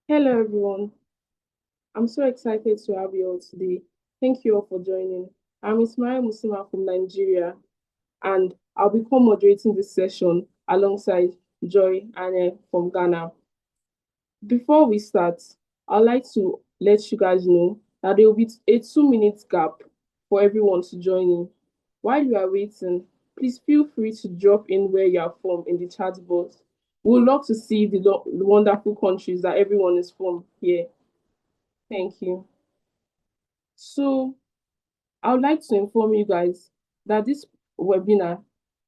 Hello, everyone. I'm so excited to have you all today. Thank you all for joining. I'm Ismail Musima from Nigeria, and I'll be co-moderating this session alongside Joy Ane from Ghana. Before we start, I'd like to let you guys know that there will be a 2 minute gap for everyone to join in. While you are waiting, please feel free to drop in where you are from in the chat box. We'd love to see the wonderful countries that everyone is from here. Thank you. So, I would like to inform you guys that this webinar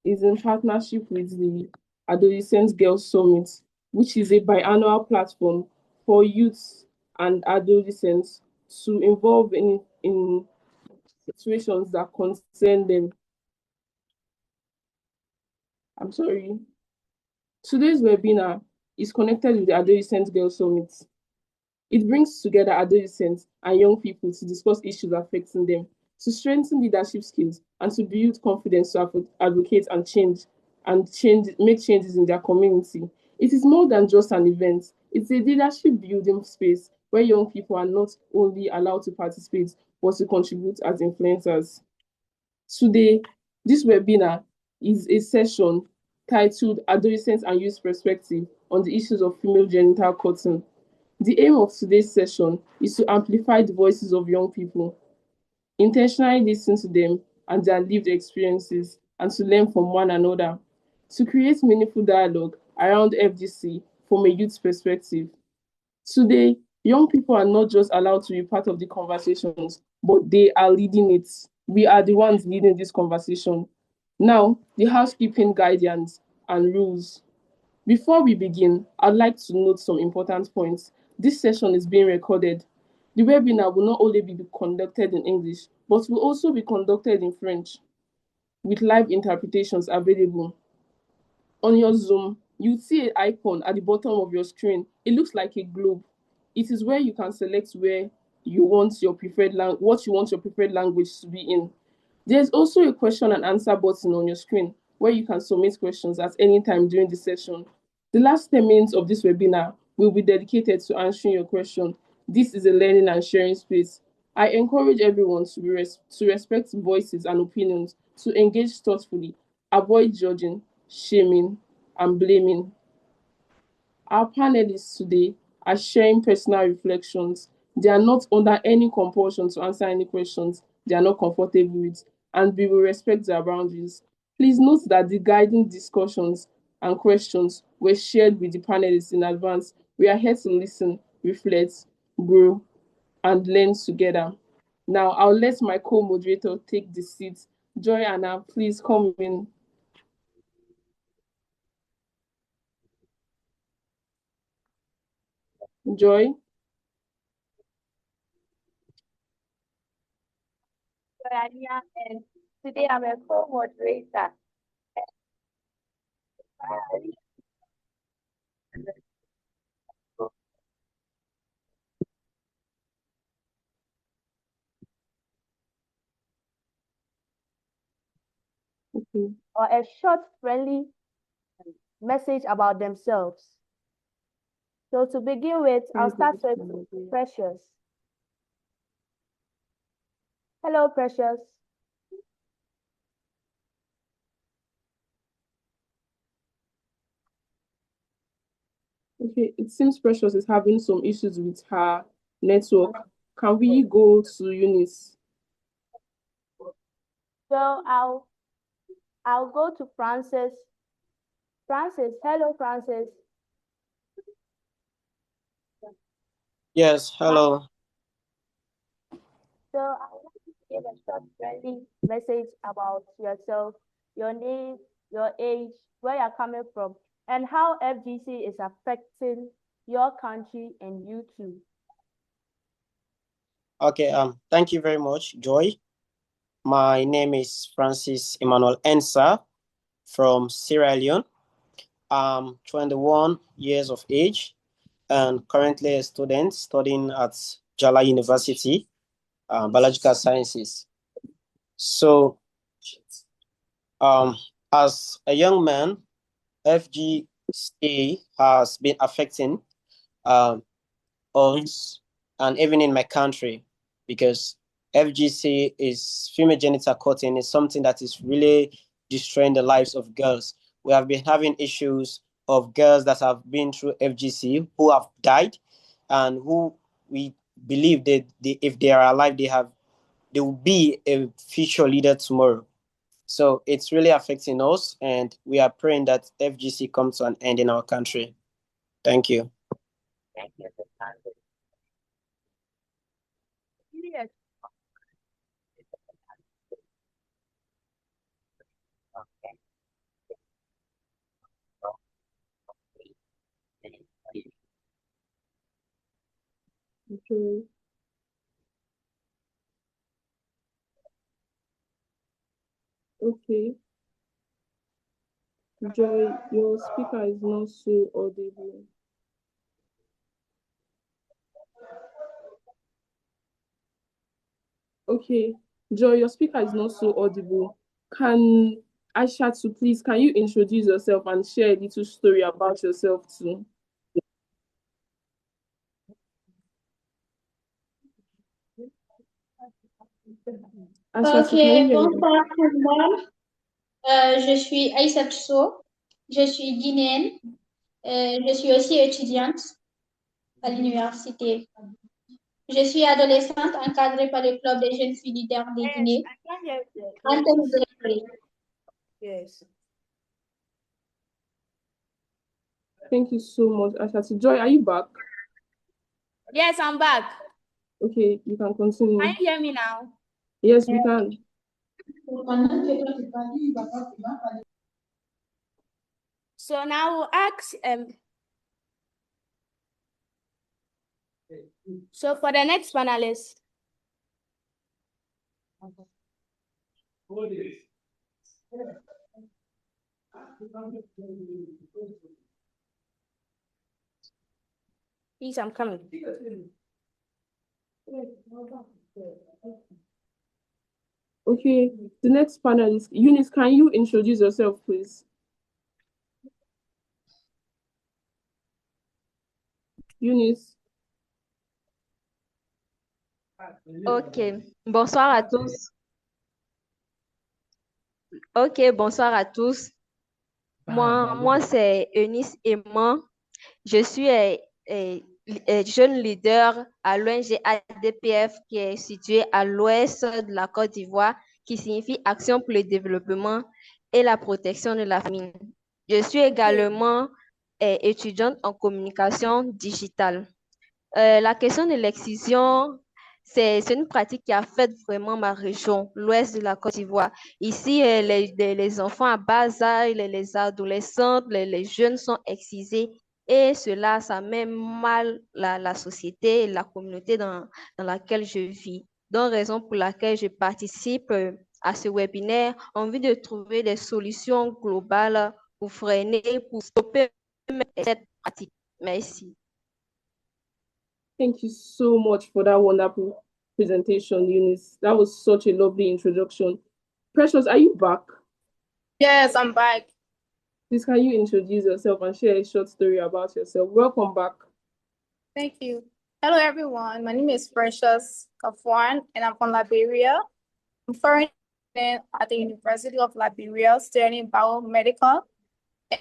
is in partnership with the Adolescent Girls Summit, which is a biannual platform for youths and adolescents to involve in situations that concern them. I'm sorry. Today's webinar is connected with the Adolescent Girls Summit. It brings together adolescents and young people to discuss issues affecting them, to strengthen leadership skills, and to build confidence to advocate make changes in their community. It is more than just an event. It's a leadership building space where young people are not only allowed to participate, but to contribute as influencers. Today, this webinar is a session titled Adolescents and Youth Perspective on the issues of female genital cutting. The aim of today's session is to amplify the voices of young people, intentionally listen to them and their lived experiences, and to learn from one another, to create meaningful dialogue around FGC from a youth perspective. Today, young people are not just allowed to be part of the conversations, but they are leading it. We are the ones leading this conversation. Now, the housekeeping guidance and rules. Before we begin, I'd like to note some important points. This session is being recorded. The webinar will not only be conducted in English, but will also be conducted in French with live interpretations available. On your Zoom, you see an icon at the bottom of your screen. It looks like a globe. It is where you can select where you want your preferred what you want your preferred language to be in. There's also a question and answer button on your screen where you can submit questions at any time during the session. The last 10 minutes of this webinar will be dedicated to answering your question. This is a learning and sharing space. I encourage everyone to respect voices and opinions, to engage thoughtfully, avoid judging, shaming, and blaming. Our panelists today are sharing personal reflections. They are not under any compulsion to answer any questions they are not comfortable with, and we will respect their boundaries. Please note that the guiding discussions and questions were shared with the panelists in advance. We are here to listen, reflect, grow, and learn together. Now, I'll let my co-moderator take the seat. Joy Anna, please come in. Joy? And today I'm a co-moderator. Okay. Or a short, friendly message about themselves. So to begin with, I'll start with Precious. Hello, Precious. Okay, it seems Precious is having some issues with her network. Can we go to Eunice? So I'll go to Francis. Francis, hello, Francis. Yes, hello. So I want to give a short, friendly message about yourself, your name, your age, where you're coming from, and how FGC is affecting your country and you too. Okay, thank you very much, Joy. My name is Francis Emmanuel Ensa from Sierra Leone. I'm 21 years of age and currently a student studying at Jala University, Biological Sciences. So, as a young man, FGC has been affecting us and even in my country, because FGC is female genital cutting is something that is really destroying the lives of girls. We have been having issues of girls that have been through FGC who have died, and who we believe that if they are alive, they will be a future leader tomorrow. So it's really affecting us, and we are praying that FGC comes to an end in our country. Thank you. Okay. Okay. Joy, your speaker is not so audible. Okay. Joy, your speaker is not so audible. Can Aishatu, please, can you introduce yourself and share a little story about yourself too? Aishatu, Ok, can you hear me? bonsoir tout le monde. Je suis Yamoussoukro, je suis guinéenne. Je suis aussi étudiante à l'université. Je suis adolescente encadrée par le club des jeunes filles leaders de Guinée. Yes. Thank you so much, Aishatu. Joy, are you back? Yes, I'm back. Okay, you can continue. Can you hear me now? Yes, we can. So now we'll ask so for the next panelist. Please, I'm coming. Okay, the next panelist, Eunice, can you introduce yourself, please? Eunice. Ok, bonsoir à tous. Ok, bonsoir à tous. Moi c'est Eunice Aimant. Je suis jeune leader à l'ONG ADPF qui est située à l'ouest de la Côte d'Ivoire, qui signifie Action pour le développement et la protection de la famille. Je suis également étudiante en communication digitale. La question de l'excision, c'est une pratique qui affecte vraiment ma région, l'ouest de la Côte d'Ivoire. Ici, les enfants à bas âge, les adolescentes, les jeunes sont excisés, et cela, ça met mal la société et la communauté dans laquelle je vis. Donc, raison pour laquelle je participe à ce webinaire en vue de trouver des solutions globales pour freiner, pour stopper cette pratique. Merci. Thank you so much for that wonderful presentation, Eunice. That was such a lovely introduction. Precious, are you back? Yes, I'm back. Please, can you introduce yourself and share a short story about yourself? Welcome back. Thank you. Hello, everyone. My name is Precious Kafwan, and I'm from Liberia. I'm currently at the University of Liberia studying biomedical.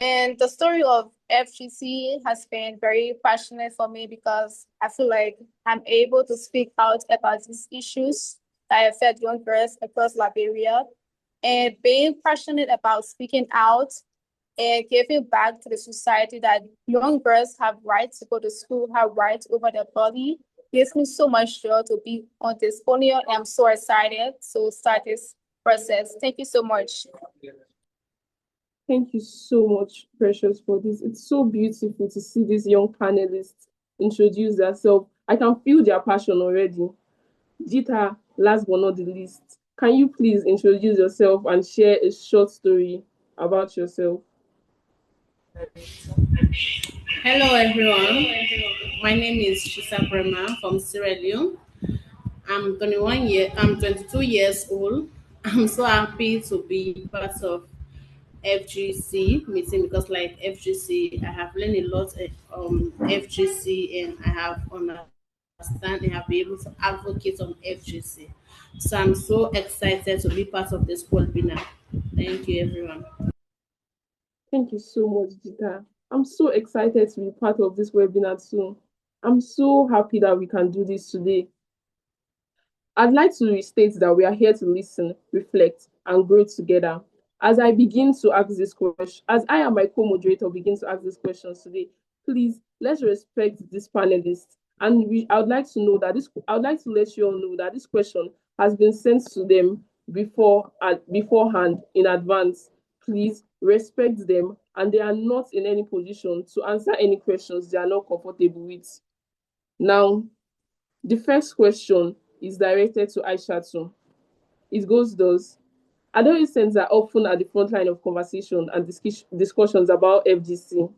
And the story of FGC has been very passionate for me because I feel like I'm able to speak out about these issues that affect young girls across Liberia. And being passionate about speaking out and giving back to the society that young girls have rights to go to school, have rights over their body, gives me so much joy to be on this podium. I'm so excited to start this process. Thank you so much. Thank you so much, Precious, for this. It's so beautiful to see these young panelists introduce themselves. I can feel their passion already. Jita, last but not the least, can you please introduce yourself and share a short story about yourself? Hello, everyone. My name is Shisa Brema from Sierra Leone. I'm 22 years old. I'm so happy to be part of FGC meeting, because like FGC, I have learned a lot FGC, and I have understand and have been able to advocate on FGC. So I'm so excited to be part of this webinar. Thank you, everyone. Thank you so much, Jita. I'm so excited to be part of this webinar too. I'm so happy that we can do this today. I'd like to restate that we are here to listen, reflect, and grow together. As I begin to ask this question, as I and my co-moderator begin to ask these questions today, please let's respect this panelists. And I would like to know that I would like to let you all know that this question has been sent to them beforehand in advance. Please respect them, and they are not in any position to answer any questions they are not comfortable with. Now, the first question is directed to Aishatu. It goes thus: adolescents are often at the front line of conversation and discussions about FGC.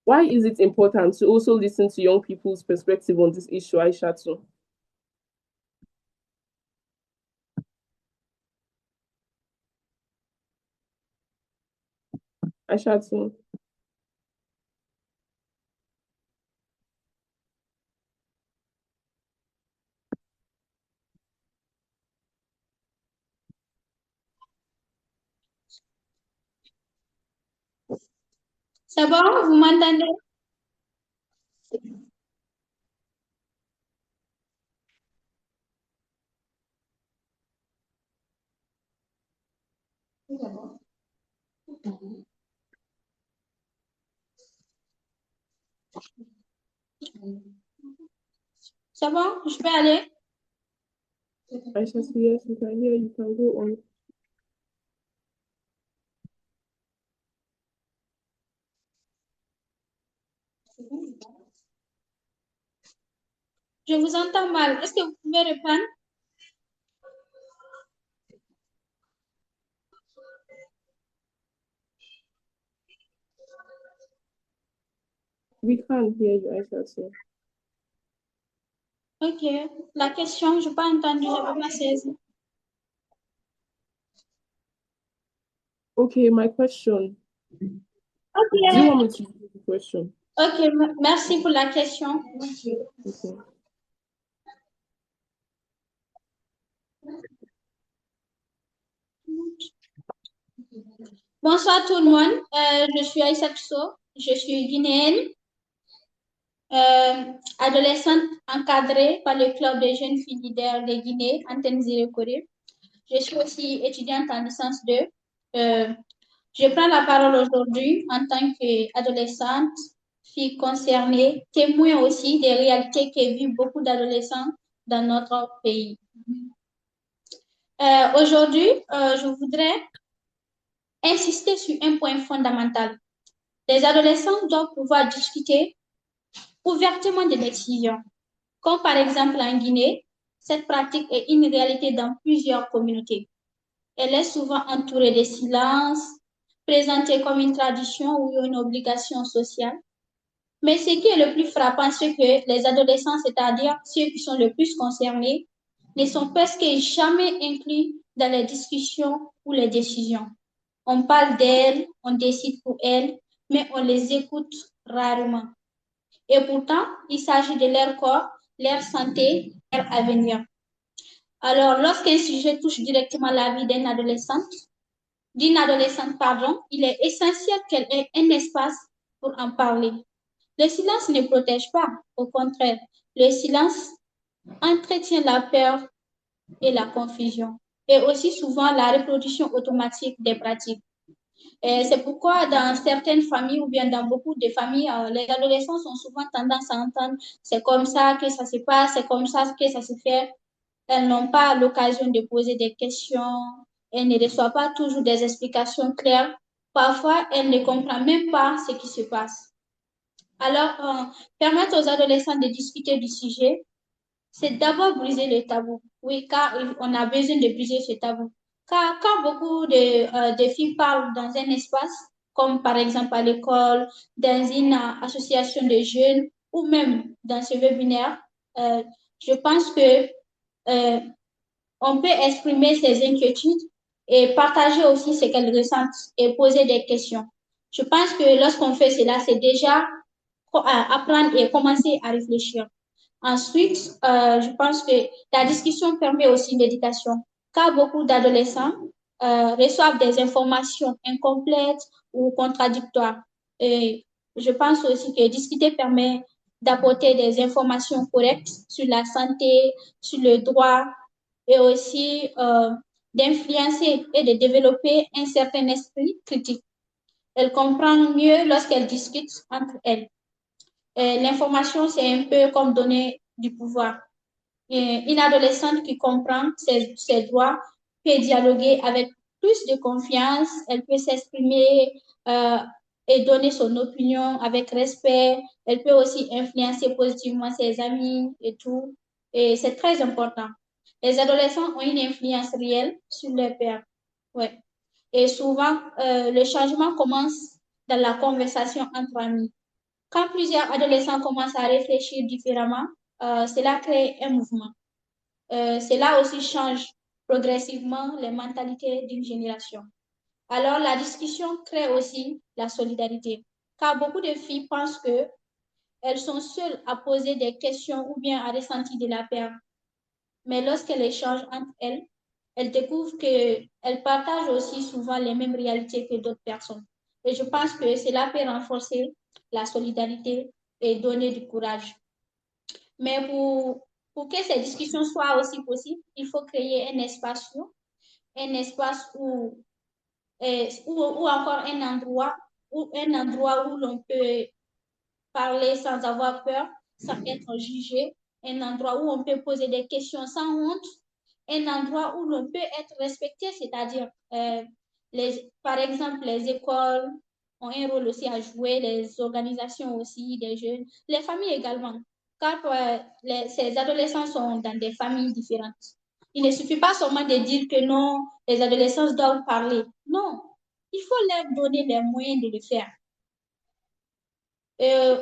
Why is it important to also listen to young people's perspective on this issue, Aishatu? Aishatu. C'est bon, vous m'entendez? C'est bon, je peux aller? Aishatu, yes, we can hear you. Can go on. Je vous entends mal. Est-ce que vous pouvez répondre? We can't hear you, Aishatu. Ok. La question, je n'ai pas entendu, je n'ai pas saisi. Okay, my question. Ok. Do you want me to repeat the question? Ok, merci pour la question. Okay. Bonsoir tout le monde. Je suis Yamoussoukro. Je suis guinéenne, adolescente encadrée par le club des jeunes filles leaders de Guinée, intergenerational. Je suis aussi étudiante en licence 2. Je prends la parole aujourd'hui en tant qu'adolescente, fille concernée, témoin aussi des réalités que vivent beaucoup d'adolescents dans notre pays. Aujourd'hui, je voudrais insister sur un point fondamental. Les adolescents doivent pouvoir discuter ouvertement des décisions. Comme par exemple en Guinée, cette pratique est une réalité dans plusieurs communautés. Elle est souvent entourée de silence, présentée comme une tradition ou une obligation sociale. Mais ce qui est le plus frappant, c'est que les adolescents, c'est-à-dire ceux qui sont le plus concernés, ne sont presque jamais inclus dans les discussions ou les décisions. On parle d'elles, on décide pour elles, mais on les écoute rarement. Et pourtant, il s'agit de leur corps, leur santé, leur avenir. Alors, lorsqu'un sujet touche directement la vie d'une adolescente, il est essentiel qu'elle ait un espace pour en parler. Le silence ne protège pas, au contraire, le silence entretient la peur et la confusion, et aussi souvent la reproduction automatique des pratiques. C'est pourquoi dans certaines familles ou bien dans beaucoup de familles, les adolescents ont souvent tendance à entendre c'est comme ça que ça se passe, c'est comme ça que ça se fait. Elles n'ont pas l'occasion de poser des questions, elles ne reçoivent pas toujours des explications claires. Parfois, elles ne comprennent même pas ce qui se passe. Alors, permettre aux adolescents de discuter du sujet, c'est d'abord briser le tabou. Oui, car on a besoin de briser ce tabou. Car quand beaucoup de filles parlent dans un espace, comme par exemple à l'école, dans une association de jeunes ou même dans ce webinaire, je pense que on peut exprimer ses inquiétudes et partager aussi ce qu'elles ressentent et poser des questions. Je pense que lorsqu'on fait cela, c'est déjà apprendre et commencer à réfléchir. Ensuite, je pense que la discussion permet aussi l'éducation, car beaucoup d'adolescents reçoivent des informations incomplètes ou contradictoires. Et je pense aussi que discuter permet d'apporter des informations correctes sur la santé, sur le droit et aussi d'influencer et de développer un certain esprit critique. Elles comprennent mieux lorsqu'elles discutent entre elles. L'information, c'est un peu comme donner du pouvoir. Une adolescente qui comprend ses droits peut dialoguer avec plus de confiance, elle peut s'exprimer et donner son opinion avec respect, elle peut aussi influencer positivement ses amis et tout, et c'est très important. Les adolescents ont une influence réelle sur leurs pairs. Ouais. Et souvent, le changement commence dans la conversation entre amis. Quand plusieurs adolescents commencent à réfléchir différemment, cela crée un mouvement. Cela aussi change progressivement les mentalités d'une génération. Alors, la discussion crée aussi la solidarité, car beaucoup de filles pensent qu'elles sont seules à poser des questions ou bien à ressentir de la peur. Mais lorsqu'elles échangent entre elles, elles découvrent qu'elles partagent aussi souvent les mêmes réalités que d'autres personnes. Et je pense que cela peut renforcer la solidarité et donner du courage. Mais pour que ces discussions soient aussi possibles, il faut créer un espace ou encore un endroit où l'on peut parler sans avoir peur, sans être jugé, un endroit où on peut poser des questions sans honte, un endroit où l'on peut être respecté, c'est-à-dire, par exemple, les écoles ont un rôle aussi à jouer, les organisations aussi, des jeunes, les familles également, car ces adolescents sont dans des familles différentes. Il ne suffit pas seulement de dire que non, les adolescents doivent parler. Non, il faut leur donner les moyens de le faire.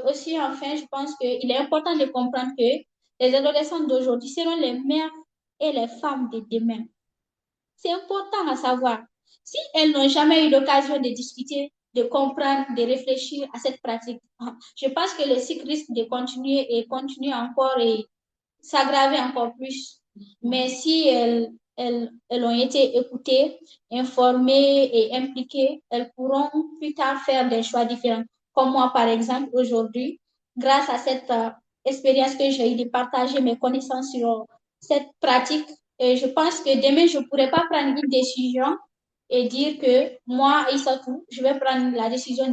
Aussi, enfin, je pense qu'il est important de comprendre que les adolescents d'aujourd'hui seront les mères et les femmes de demain. C'est important à savoir. Si elles n'ont jamais eu l'occasion de discuter, de comprendre, de réfléchir à cette pratique, je pense que le cycle risque de continuer encore et s'aggraver encore plus. Mais si elles ont été écoutées, informées et impliquées, elles pourront plus tard faire des choix différents. Comme moi, par exemple, aujourd'hui, grâce à cette expérience que j'ai eu de partager mes connaissances sur cette pratique, et je pense que demain, je ne pourrais pas prendre une décision et dire que moi, Issatou, je vais prendre la décision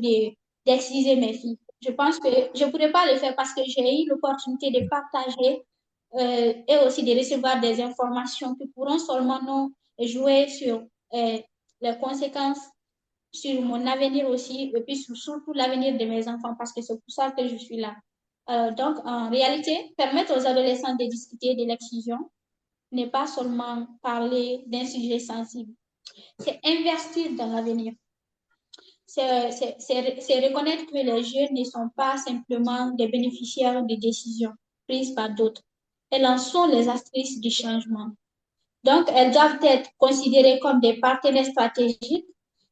d'exciser mes filles. Je pense que je ne pourrais pas le faire parce que j'ai eu l'opportunité de partager et aussi de recevoir des informations qui pourront seulement nous jouer sur les conséquences sur mon avenir aussi, et puis surtout l'avenir de mes enfants, parce que c'est pour ça que je suis là. Donc, en réalité, permettre aux adolescents de discuter de l'excision n'est pas seulement parler d'un sujet sensible, c'est investir dans l'avenir. C'est reconnaître que les jeunes ne sont pas simplement des bénéficiaires de décisions prises par d'autres. Elles en sont les actrices du changement. Donc, elles doivent être considérées comme des partenaires stratégiques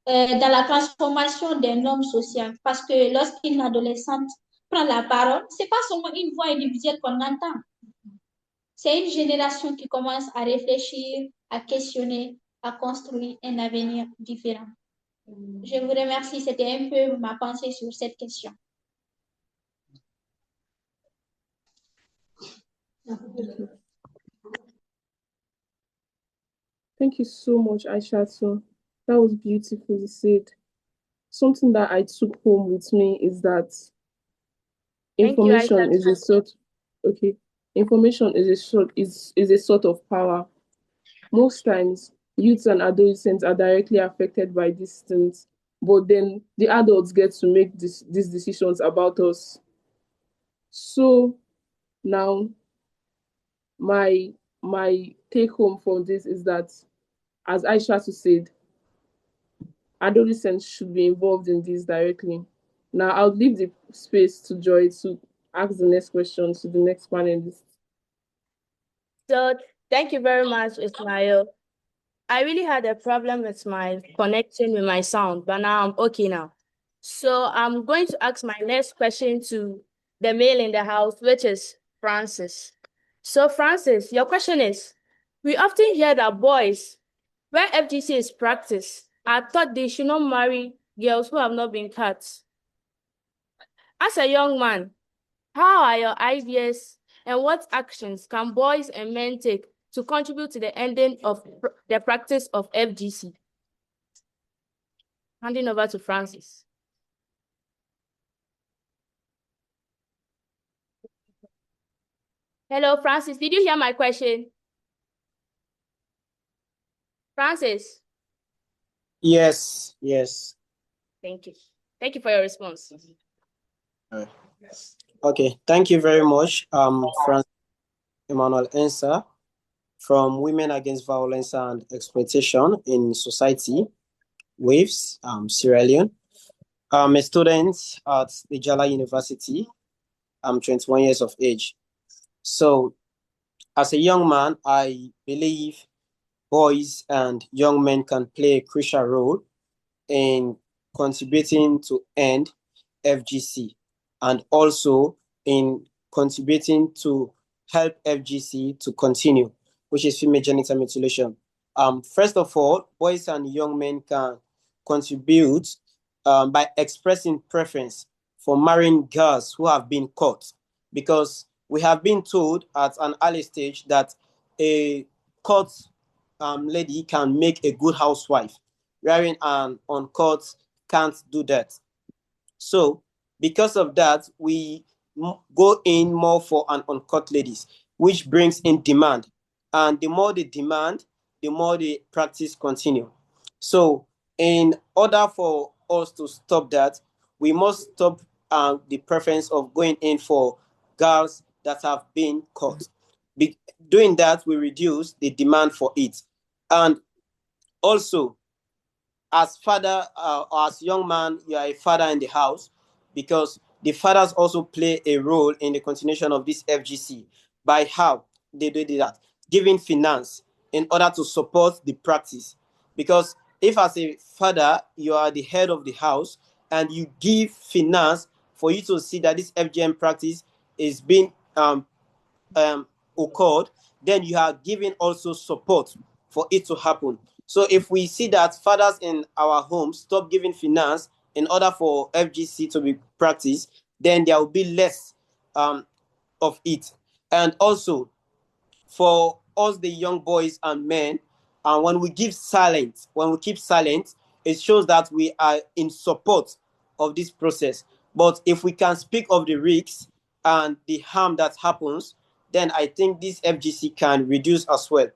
dans la transformation d'un homme social. Parce que lorsqu'une adolescente prend la parole, ce n'est pas seulement une voix individuelle qu'on entend. C'est une génération qui commence à réfléchir, à questionner, à construire un avenir différent. Je vous remercie. C'était un peu ma pensée sur cette question. Thank you so much, Aishatu. That was beautifully said. Something that I took home with me is that information is a sort. Okay, information is a sort of power. Most times, youths and adolescents are directly affected by these things, but then the adults get to make these decisions about us. So now, my take home from this is that, as Aisha said, adolescents should be involved in this directly. Now, I'll leave the space to Joy to ask the next question to the next panelist. So, thank you very much, Ismail. I really had a problem with my connection with my sound, but now I'm okay now. So I'm going to ask my next question to the male in the house, which is Francis. So Francis, your question is, we often hear that boys, where FGC is practiced, are taught they should not marry girls who have not been cut. As a young man, how are your ideas and what actions can boys and men take to contribute to the ending of the practice of FGC? Handing over to Francis. Hello, Francis. Did you hear my question? Francis? Yes, yes. Thank you. Thank you for your response. Okay, thank you very much, Francis Emmanuel Ensa from Women Against Violence and Exploitation in Society, WAVES, Sierra Leone. I'm a student at the Jala University. I'm 21 years of age. So, as a young man, I believe boys and young men can play a crucial role in contributing to end FGC and also in contributing to help FGC to continue, which is female genital mutilation. First of all, boys and young men can contribute by expressing preference for marrying girls who have been caught, because we have been told at an early stage that a caught lady can make a good housewife, wherein an uncut can't do that. So because of that, we go in more for an uncut ladies, which brings in demand. And the more the demand, the more the practice continue. So in order for us to stop that, we must stop the preference of going in for girls that have been caught. Doing that, we reduce the demand for it. And also, as father or as young man, you are a father in the house, because the fathers also play a role in the continuation of this FGC. By how they do that? Giving finance in order to support the practice. Because if as a father, you are the head of the house and you give finance for you to see that this FGM practice is being occurred, then you are giving also support for it to happen. So if we see that fathers in our homes stop giving finance in order for FGC to be practiced, then there will be less of it. And also, for us, the young boys and men, and when we keep silent, it shows that we are in support of this process. But if we can speak of the risks and the harm that happens, then I think this FGC can reduce as well.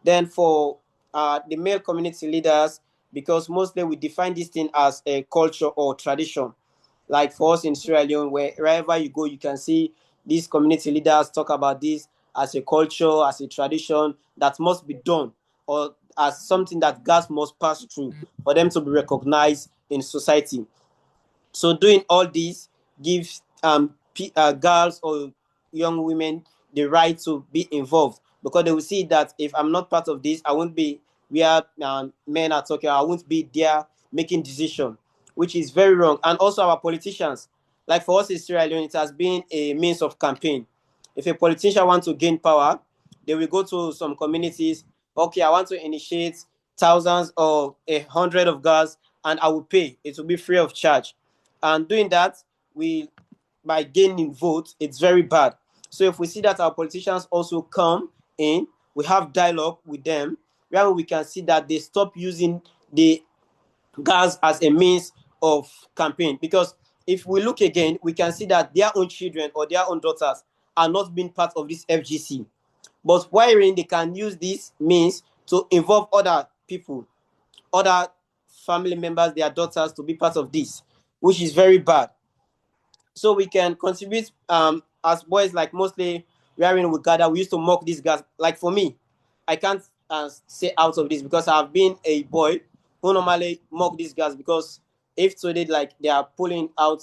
Then for the male community leaders, because mostly we define this thing as a culture or tradition. Like for us in Sierra Leone, wherever you go, you can see these community leaders talk about this as a culture, as a tradition that must be done, or as something that girls must pass through for them to be recognized in society. So doing all this gives girls or young women the right to be involved, because they will see that if I'm not part of this, I won't be where men are talking. I won't be there making decision, which is very wrong. And also our politicians, like for us in Sierra Leone, it has been a means of campaign. If a politician wants to gain power, they will go to some communities. Okay, I want to initiate thousands or 100 of girls, and I will pay. It will be free of charge. And doing that, we by gaining votes, it's very bad. So if we see that our politicians also come in, we have dialogue with them, where we can see that they stop using the gas as a means of campaign. Because if we look again, we can see that their own children or their own daughters are not being part of this FGC. But wherein they can use this means to involve other people, other family members, their daughters, to be part of this, which is very bad. So we can contribute as boys, like mostly wherein we gather, we used to mock these guys. Like for me, I can't say out of this because I've been a boy who normally mock these guys, because if today like they are pulling out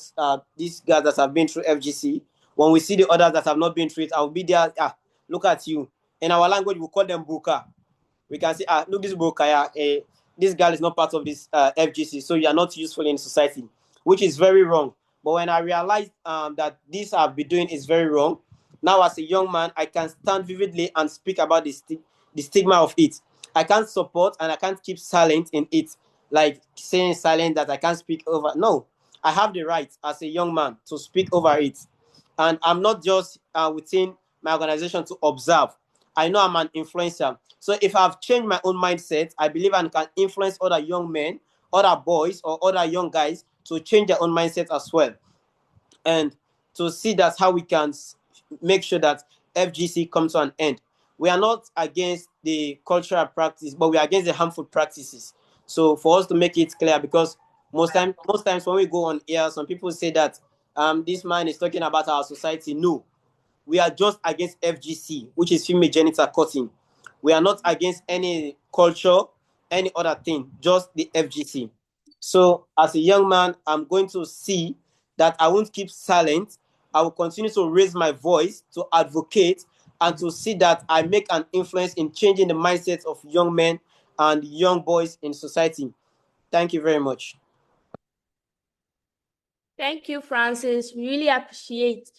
these guys that have been through FGC, when we see the others that have not been through it, I'll be there. Look at you. In our language, we call them buka. we can say, look, this Bokaya, this girl is not part of this FGC, so you are not useful in society, which is very wrong. But when I realized that this I've been doing is very wrong, now as a young man, I can stand vividly and speak about the stigma of it. I can't support and I can't keep silent in it, like saying silent that I can't speak over. No, I have the right as a young man to speak over it. And I'm not just within my organization to observe. I know I'm an influencer. So if I've changed my own mindset, I believe I can influence other young men, other boys, or other young guys to change their own mindset as well. And to see that's how we can make sure that FGC comes to an end. We are not against the cultural practice, but we are against the harmful practices. So for us to make it clear, because most times when we go on air, some people say that this man is talking about our society. No, we are just against FGC, which is female genital cutting. We are not against any culture, any other thing, just the FGC. So as a young man, I'm going to see that I won't keep silent. I will continue to raise my voice to advocate and to see that I make an influence in changing the mindset of young men and young boys in society. Thank you very much. Thank you, Francis. Really appreciate.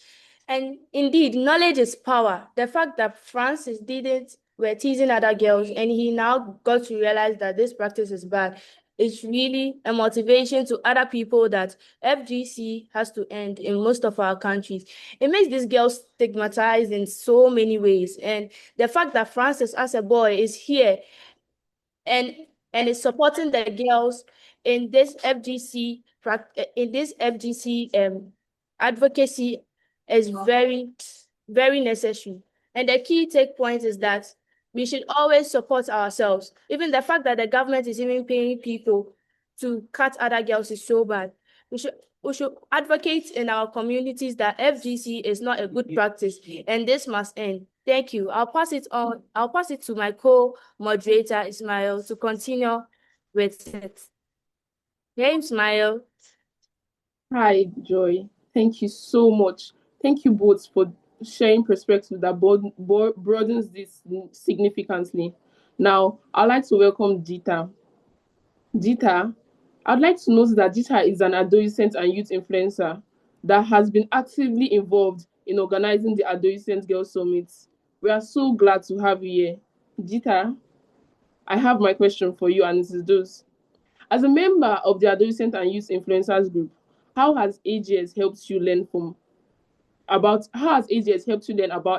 And indeed, knowledge is power. The fact that Francis didn't were teasing other girls and he now got to realize that this practice is bad. It's really a motivation to other people that FGC has to end in most of our countries. It makes these girls stigmatized in so many ways. And the fact that Francis, as a boy, is here and is supporting the girls in this FGC advocacy is very, very necessary. And the key take point is that we should always support ourselves. Even the fact that the government is even paying people to cut other girls is so bad. We should advocate in our communities that FGC is not a good practice and this must end. Thank you. I'll pass it on. I'll pass it to my co-moderator, Ismail, to continue with it. Hey, Ismail. Hi, Joy. Thank you so much. Thank you both for sharing perspective that broadens this significantly. Now, I'd like to welcome Dita. Dita, I'd like to note that Dita is an adolescent and youth influencer that has been actively involved in organizing the Adolescent Girls Summit. We are so glad to have you here. Dita, I have my question for you, and it is this. As a member of the Adolescent and Youth Influencers Group, how has AGS helped you learn about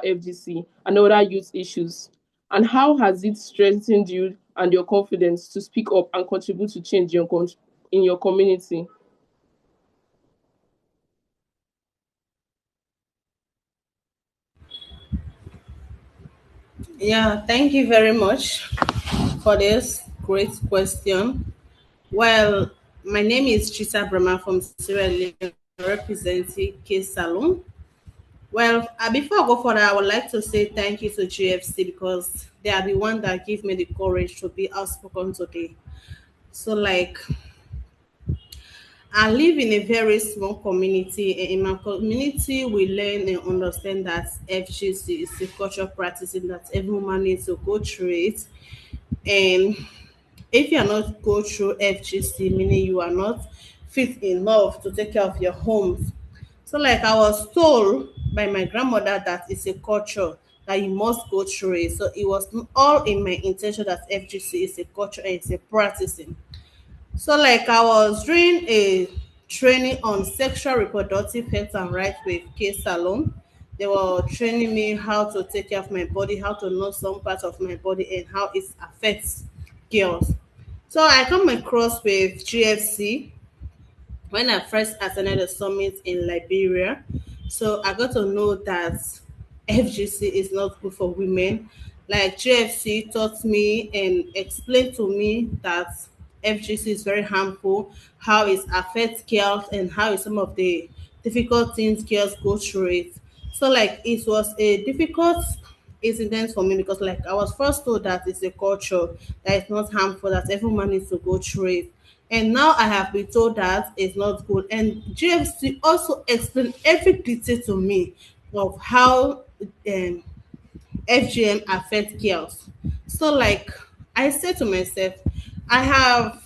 FGC and other youth issues? And how has it strengthened you and your confidence to speak up and contribute to change in your community? Yeah, thank you very much for this great question. Well, my name is Chita Brahma from Sierra Leone, representing K Salon. Well, before I go further, I would like to say thank you to GFC because they are the one that give me the courage to be outspoken today. So, like, I live in a very small community. And in my community, we learn and understand that FGC is a cultural practice that every woman needs to go through it. And if you are not go through FGC, meaning you are not fit enough to take care of your homes. So like I was told by my grandmother that it's a culture that you must go through it. So it was all in my intention that FGC is a culture and it's a practicing. So like I was doing a training on sexual reproductive health and rights with K Salon. They were training me how to take care of my body, how to know some parts of my body and how it affects girls. So I come across with GFC when I first attended a summit in Liberia. So I got to know that FGC is not good for women. Like GFC taught me and explained to me that FGC is very harmful, how it affects girls and how is some of the difficult things girls go through it. So like it was a difficult incident for me because like I was first told that it's a culture that is not harmful, that everyone needs to go through it. And now I have been told that it's not good. And GFC also explained every detail to me of how FGM affects girls. So like I said to myself, I have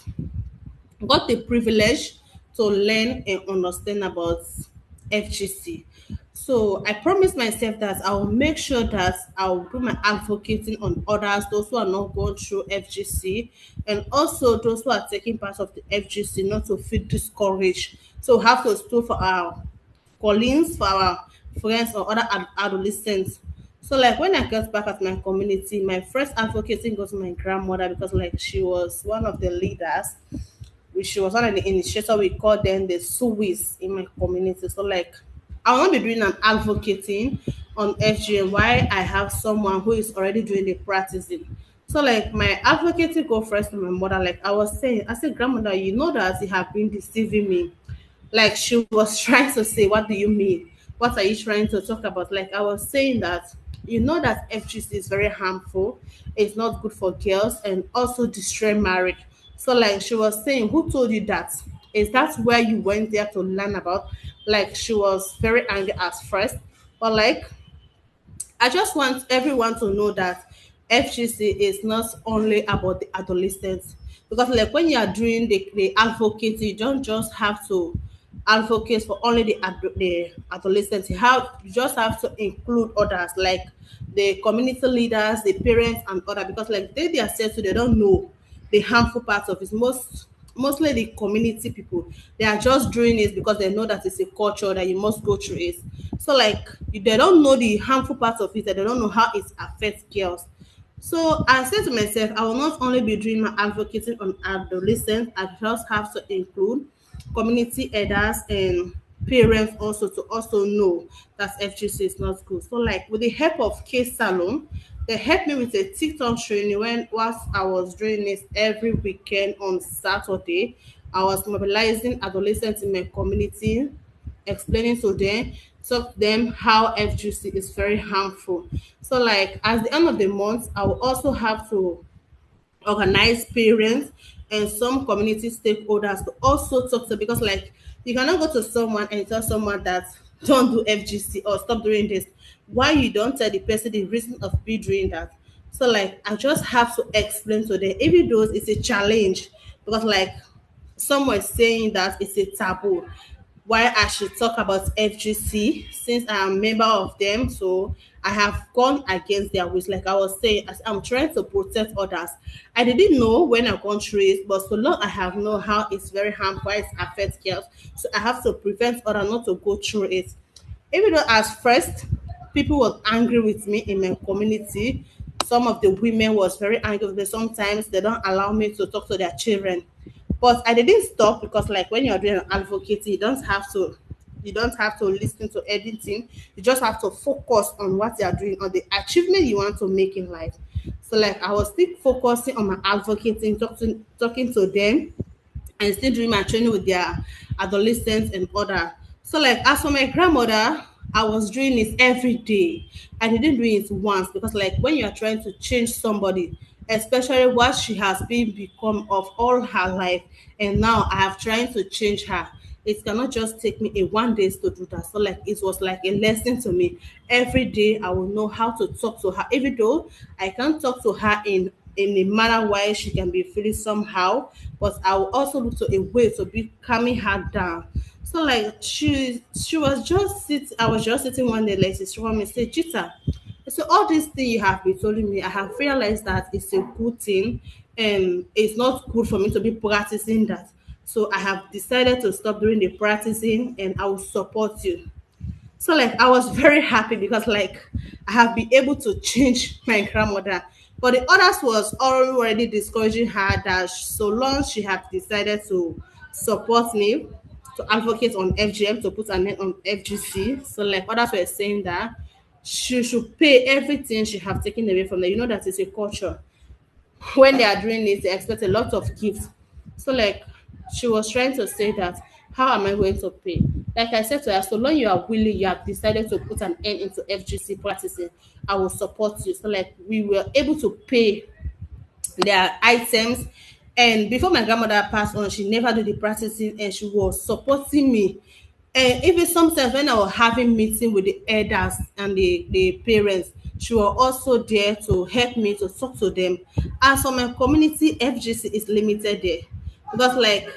got the privilege to learn and understand about FGC. So I promised myself that I will make sure that I will do my advocating on others, those who are not going through FGC, and also those who are taking part of the FGC, not to feel discouraged. So we have to stand for our colleagues, for our friends or other adolescents. So like when I got back at my community, my first advocating goes to my grandmother because like she was one of the leaders, which was one of the initiators. We call them the Suis in my community. So like I will not be doing an advocating on FGM while I have someone who is already doing the practicing. So like my advocating go first to my mother. Like I was saying, I said, grandmother, you know that you have been deceiving me. Like she was trying to say, what do you mean? What are you trying to talk about? Like I was saying that you know that FGC is very harmful, it's not good for girls and also destroy marriage. So like she was saying, who told you that? Is that where you went there to learn about? Like she was very angry at first, but like I just want everyone to know that FGC is not only about the adolescents. Because like when you are doing the advocacy, you don't just have to advocate for only the adolescents. You just have to include others like the community leaders, the parents and other, because like they themselves too, they don't know the harmful parts of it. Mostly the community people, they are just doing it because they know that it's a culture that you must go through it. So like they don't know the harmful parts of it and they don't know how it affects girls. So I said to myself, I will not only be doing my advocating on adolescents, I just have to include community elders and parents also to also know that FGC is not good. So like with the help of K Salon, they helped me with a TikTok training when whilst I was doing this every weekend on Saturday. I was mobilizing adolescents in my community, explaining to them how FGC is very harmful. So like at the end of the month, I will also have to organize parents and some community stakeholders to also talk to, because like you cannot go to someone and tell someone that don't do FGC or stop doing this. Why you don't tell the person the reason of me doing that? So like I just have to explain to them, even though it's a challenge, because like someone saying that it's a taboo, why I should talk about FGC since I am a member of them. So I have gone against their wish. Like I was saying, as I'm trying to protect others. I didn't know when I gone through it, but so long I have known how it's very harmful, it affects girls. So I have to prevent others not to go through it. Even though at first people were angry with me in my community, some of the women was very angry with me. Sometimes they don't allow me to talk to their children, but I didn't stop, because like when you're doing an advocacy, you don't have to listen to anything. You just have to focus on what you are doing, on the achievement you want to make in life. So like I was still focusing on my advocating, talking to them, and still doing my training with their adolescents and other. So like as for my grandmother, I was doing it every day. I didn't do it once, because like when you are trying to change somebody, especially what she has been become of all her life, and now I have trying to change her, it cannot just take me a 1 day to do that. So like it was like a lesson to me. Every day I will know how to talk to her, even though I can't talk to her in a manner where she can be feeling somehow, but I will also look to a way to be calming her down. So like she was just sitting, I was just sitting one day, like she told me, say, Chita, so all these things you have been telling me, I have realized that it's a good thing and it's not good for me to be practicing that. So I have decided to stop doing the practicing and I will support you. So like I was very happy because like I have been able to change my grandmother. But the others was already discouraging her that so long she had decided to support me, to advocate on FGM, to put an end on FGC. So like others were saying that she should pay everything she have taken away from them. You know that it's a culture. When they are doing this, they expect a lot of gifts. So like she was trying to say that, how am I going to pay? Like I said to her, so long you are willing, you have decided to put an end into FGC practicing, I will support you. So like we were able to pay their items. And before my grandmother passed on, she never did the practicing and she was supporting me. And even sometimes when I was having meeting with the elders and the parents, she was also there to help me to talk to them. As for my community, FGC is limited there because like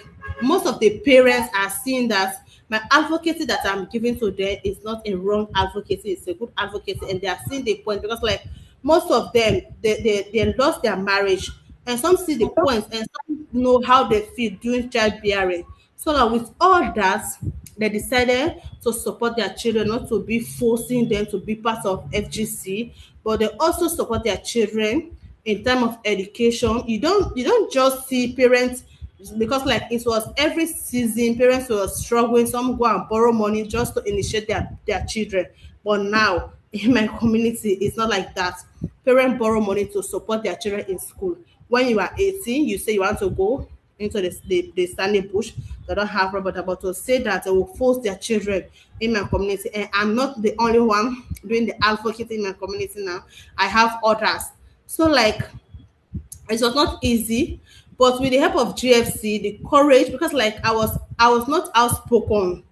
most of the parents are seeing that my advocacy that I'm giving to them is not a wrong advocacy, it's a good advocacy, and they are seeing the point because like most of them they lost their marriage, and some see the points and some know how they feel during childbearing. So that with all that, they decided to support their children, not to be forcing them to be part of FGC, but they also support their children in terms of education. You don't just see parents because like it was every season parents were struggling, some go and borrow money just to initiate their children, but now in my community it's not like that. Parents borrow money to support their children in school. When you are 18, you say you want to go into the standing bush, they don't have rubber, but to say that they will force their children in my community, and I'm not the only one doing the advocacy in my community now, I have others. So like it was not easy, but with the help of GFC, the courage, because like I was not outspoken,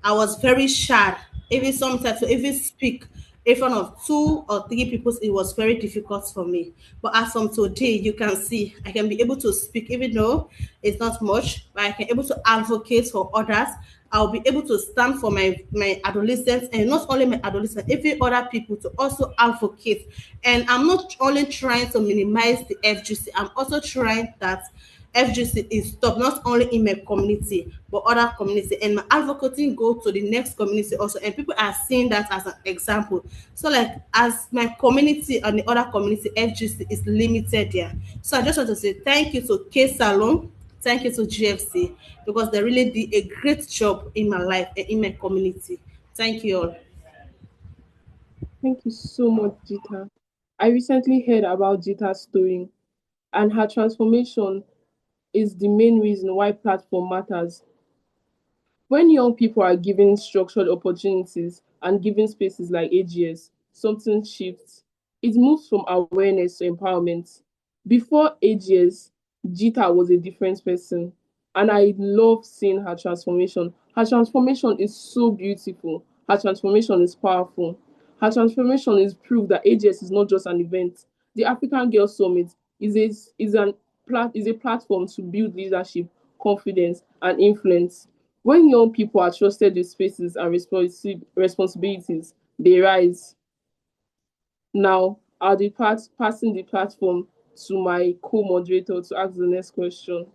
I was very shy. Even sometimes to even speak in front of 2 or 3 people, it was very difficult for me. But as from today, you can see I can be able to speak, even though it's not much, but I can able to advocate for others. I'll be able to stand for my adolescents, and not only my adolescents, even other people to also advocate. And I'm not only trying to minimize the FGC, I'm also trying that FGC is stopped not only in my community but other community, and my advocating go to the next community also, and people are seeing that as an example. So like as my community and the other community, FGC is limited there. So I just want to say thank you to K Salon, thank you to GFC, because they really did a great job in my life and in my community. Thank you all. Thank you so much, Jita. I recently heard about Jita's story, and her transformation is the main reason why platform matters. When young people are given structured opportunities and given spaces like AGS, something shifts. It moves from awareness to empowerment. Before AGS, Jita was a different person, and I love seeing her transformation. Her transformation is so beautiful. Her transformation is powerful. Her transformation is proof that AGS is not just an event. The African Girls Summit is a platform to build leadership, confidence, and influence. When young people are trusted with spaces and responsibilities, they rise. Now, I'll be passing the platform to my co-moderator to ask the next question.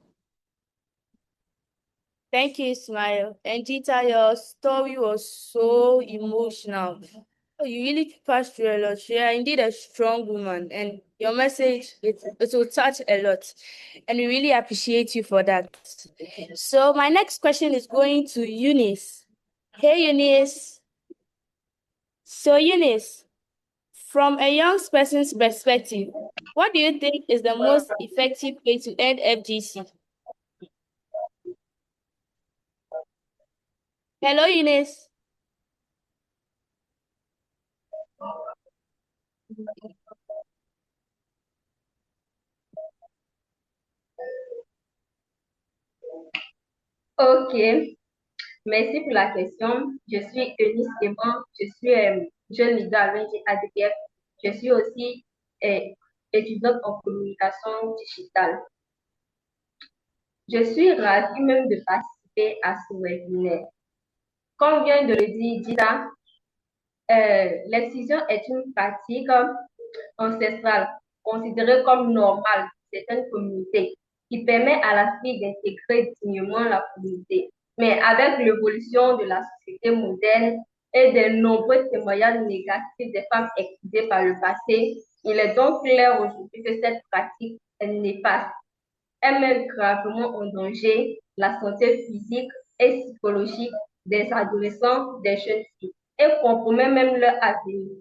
Thank you, Ismail. And Gita, your story was so emotional. Oh, you really passed through a lot. You are indeed a strong woman, and your message, it will touch a lot. And we really appreciate you for that. So my next question is going to Eunice. Hey, Eunice. So, Eunice, from a young person's perspective, what do you think is the most effective way to end FGC? Hello, Eunice. Ok, merci pour la question. Je suis Eunice Clément, je suis jeune leader à l'ONG ADPF. Je suis aussi euh, étudiante en communication digitale. Je suis ravie même de participer à ce webinaire. Comme vient de le dire Gita, l'excision est une pratique ancestrale considérée comme normale dans certaines communautés qui permet à la fille d'intégrer dignement la communauté. Mais avec l'évolution de la société moderne et des nombreux témoignages négatifs des femmes exclues par le passé, il est donc clair aujourd'hui que cette pratique est néfaste. Elle met gravement en danger la santé physique et psychologique des adolescents, des jeunes filles, et compromet même leur avenir.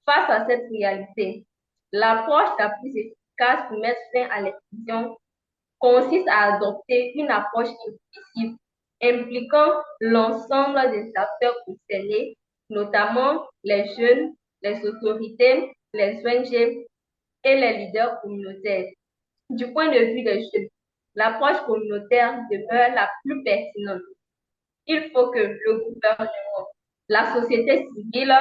Face à cette réalité, l'approche la plus efficace pour mettre fin à l'exclusion consiste à adopter une approche inclusive impliquant l'ensemble des acteurs concernés, notamment les jeunes, les autorités, les ONG et les leaders communautaires. Du point de vue des jeunes, l'approche communautaire demeure la plus pertinente. Il faut que le gouvernement, la société civile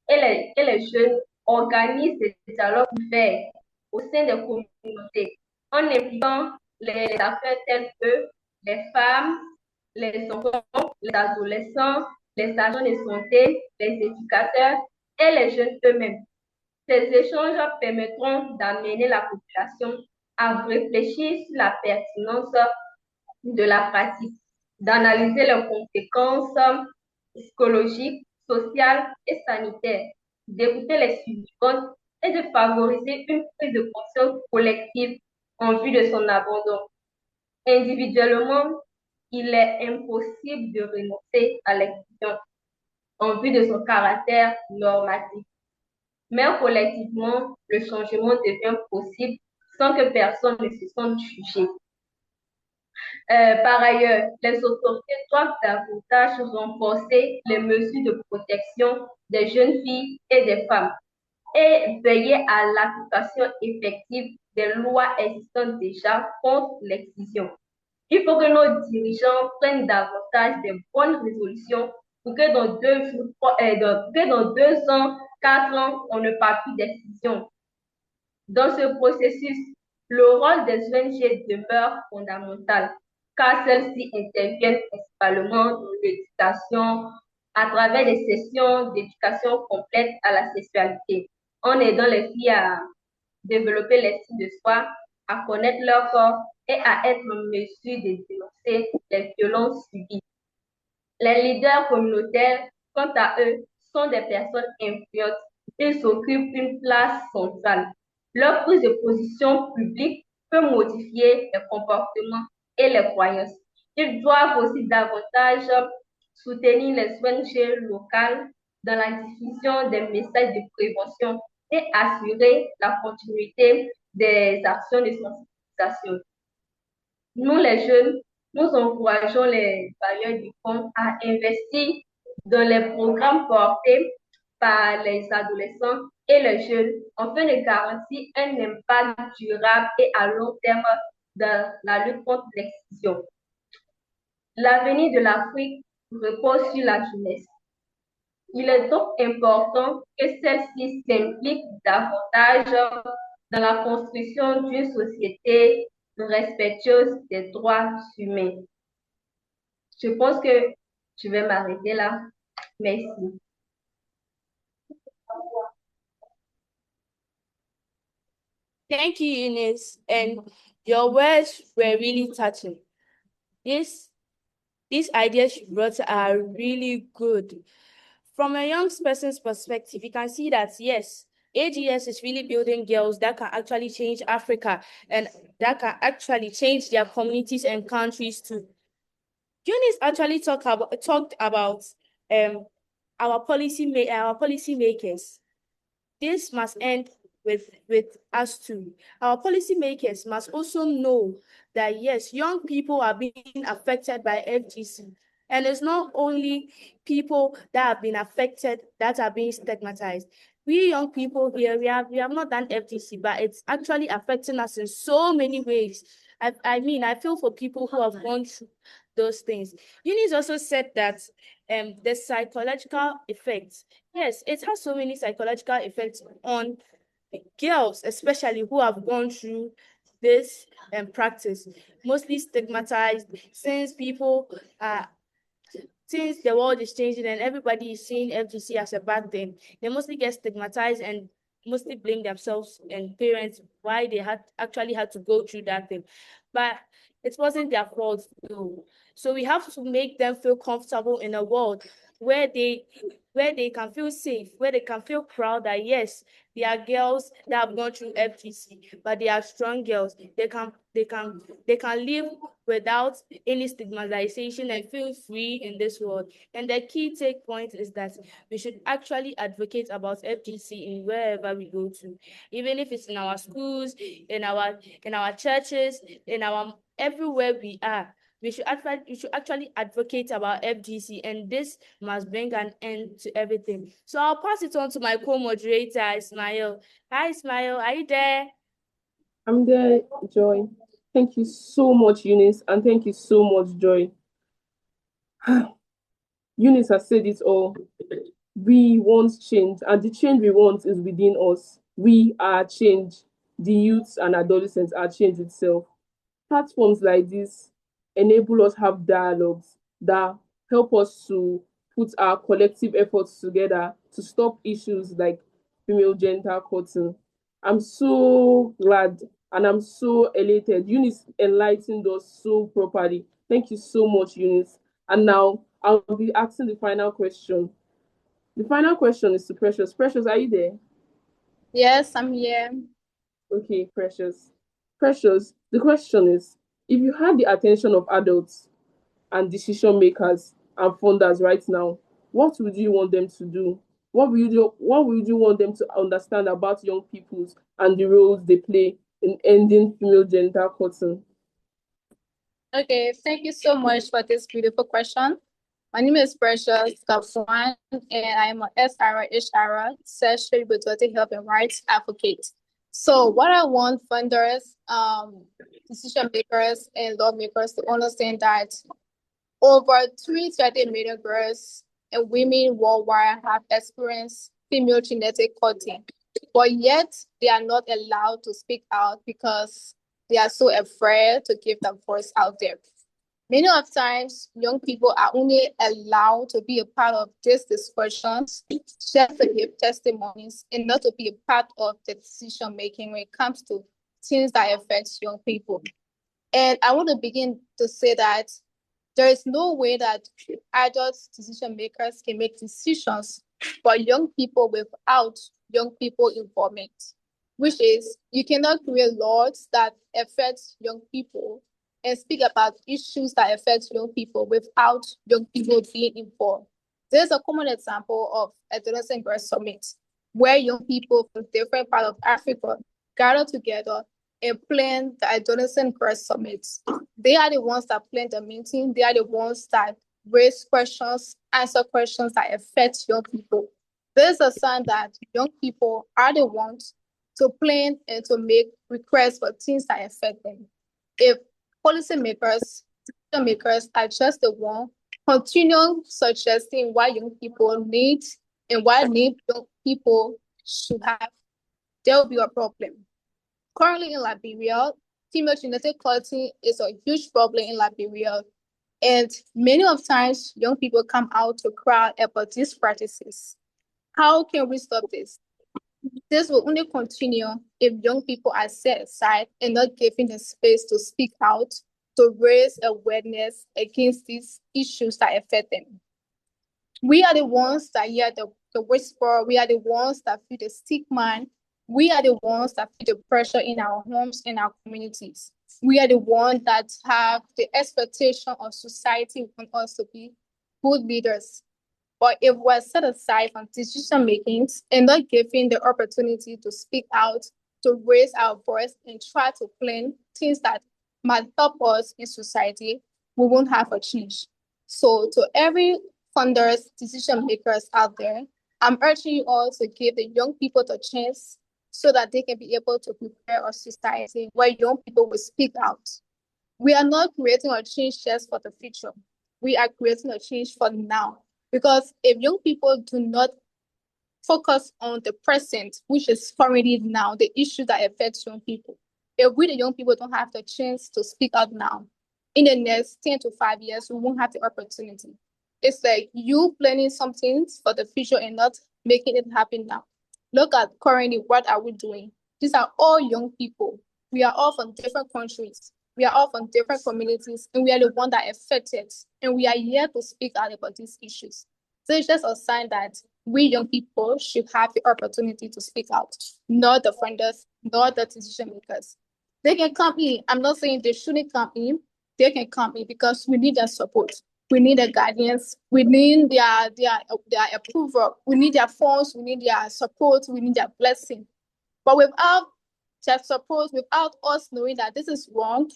et les jeunes organise des dialogues ouverts au sein des communautés en impliquant les acteurs tels que les femmes, les enfants, les adolescents, les agents de santé, les éducateurs et les jeunes eux-mêmes. Ces échanges permettront d'amener la population à réfléchir sur la pertinence de la pratique, d'analyser les conséquences psychologiques, sociales et sanitaires, d'écouter les survivantes et de favoriser une prise de conscience collective en vue de son abandon. Individuellement, il est impossible de renoncer à l'excision en vue de son caractère normatif. Mais collectivement, le changement devient possible sans que personne ne se sente jugé. Par ailleurs, les autorités doivent davantage renforcer les mesures de protection des jeunes filles et des femmes et veiller à l'application effective des lois existantes déjà contre l'excision. Il faut que nos dirigeants prennent davantage de bonnes résolutions pour que dans 2 ans, 4 ans, on ne parle plus d'excision. Dans ce processus, le rôle des ONG demeure fondamental car celles-ci interviennent principalement dans l'éducation à travers des sessions d'éducation complète à la sexualité, en aidant les filles à développer l'estime de soi, à connaître leur corps et à être en mesure de dénoncer les violences subies. Les leaders communautaires, quant à eux, sont des personnes influentes. Ils occupent une place centrale. Leur prise de position publique peut modifier les comportements et les croyances. Ils doivent aussi davantage soutenir les ONG locales dans la diffusion des messages de prévention et assurer la continuité des actions de sensibilisation. Nous, les jeunes, nous encourageons les bailleurs du fonds à investir dans les programmes portés par les adolescents et les jeunes afin de garantir un impact durable et à long terme dans la lutte contre l'excision. L'avenir de l'Afrique repose sur la jeunesse. Il est donc important que celle-ci s'implique davantage dans la construction d'une société respectueuse des droits humains. Je pense que je vais m'arrêter là. Merci. Thank you, Eunice, and your words were really touching. These ideas you brought are really good. From a young person's perspective, you can see that, yes, AGS is really building girls that can actually change Africa and that can actually change their communities and countries too. Eunice actually talked about our policymakers. This must end with us too. Our policymakers must also know that, yes, young people are being affected by FGC. And it's not only people that have been affected that are being stigmatized. We young people here, we have not done FGC, but it's actually affecting us in so many ways. I mean, I feel for people who have gone through those things. Eunice also said that the psychological effects. Yes, it has so many psychological effects on girls, especially who have gone through this practice, mostly stigmatized since since the world is changing and everybody is seeing FGC as a bad thing. They mostly get stigmatized and mostly blame themselves and parents why they actually had to go through that thing. But it wasn't their fault though. So we have to make them feel comfortable in a world where they can feel safe, where they can feel proud that yes, they are girls that have gone through FGC, but they are strong girls. They can live without any stigmatization and feel free in this world. And the key take point is that we should actually advocate about FGC in wherever we go to, even if it's in our schools, in our churches, everywhere we are. We should actually advocate about FGC, and this must bring an end to everything. So I'll pass it on to my co-moderator, Ismail. Hi, Ismail, are you there? I'm there, Joy. Thank you so much, Eunice, and thank you so much, Joy. Eunice has said it all. We want change, and the change we want is within us. We are change. The youths and adolescents are change itself. Platforms like this enable us have dialogues that help us to put our collective efforts together to stop issues like female genital cutting. I'm so glad and I'm so elated. Eunice enlightened us so properly. Thank you so much, Eunice. And now I'll be asking the final question. The final question is to Precious. Precious, are you there? Yes, I'm here. Okay, Precious. Precious, the question is, if you had the attention of adults and decision makers and funders right now, what would you want them to do? What would you want them to understand about young peoples and the roles they play in ending female genital cutting? Okay, thank you so much for this beautiful question. My name is Precious Kafwan, and I'm a SRHR, Sexual Reproductive Health and Rights Advocate. So what I want funders, decision makers, and lawmakers to understand that over 330 million girls and women worldwide have experienced female genetic cutting, but yet they are not allowed to speak out because they are so afraid to give their voice out there. Many of times, young people are only allowed to be a part of these discussions just to give testimonies and not to be a part of the decision making when it comes to things that affect young people. And I want to begin to say that there is no way that adult decision makers can make decisions for young people without young people involvement, which is you cannot create laws that affect young people and speak about issues that affect young people without young people being involved. There's a common example of Adolescent Girls Summit, where young people from different parts of Africa gather together and plan the Adolescent Girls Summit. They are the ones that plan the meeting. They are the ones that raise questions, answer questions that affect young people. There's a sign that young people are the ones to plan and to make requests for things that affect them. If policymakers, decision makers are just the one continuing suggesting what young people need and what need young people should have, there will be a problem. Currently in Liberia, female genetic cutting is a huge problem in Liberia. And many of times, young people come out to cry about these practices. How can we stop this? This will only continue if young people are set aside and not given the space to speak out, to raise awareness against these issues that affect them. We are the ones that hear the whisper. We are the ones that feel the stigma. We are the ones that feel the pressure in our homes, in our communities. We are the ones that have the expectation of society on us to be good leaders. But if we're set aside from decision makings and not given the opportunity to speak out, to raise our voice and try to plan things that might help us in society, we won't have a change. So to every funders, decision makers out there, I'm urging you all to give the young people the chance so that they can be able to prepare a society where young people will speak out. We are not creating a change just for the future. We are creating a change for now. Because if young people do not focus on the present, which is currently now, the issue that affects young people, if we, the young people, don't have the chance to speak out now, in the next 10 to 5 years, we won't have the opportunity. It's like you planning some things for the future and not making it happen now. Look at currently, what are we doing? These are all young people. We are all from different countries. We are all from different communities, and we are the one that affected, and we are here to speak out about these issues. So it's just a sign that we young people should have the opportunity to speak out, not the funders, not the decision makers. They can come in. I'm not saying they shouldn't come in. They can come in because we need their support. We need their guidance. We need their approval. We need their funds. We need their support. We need their blessing. But without their support, without us knowing that this is wrong,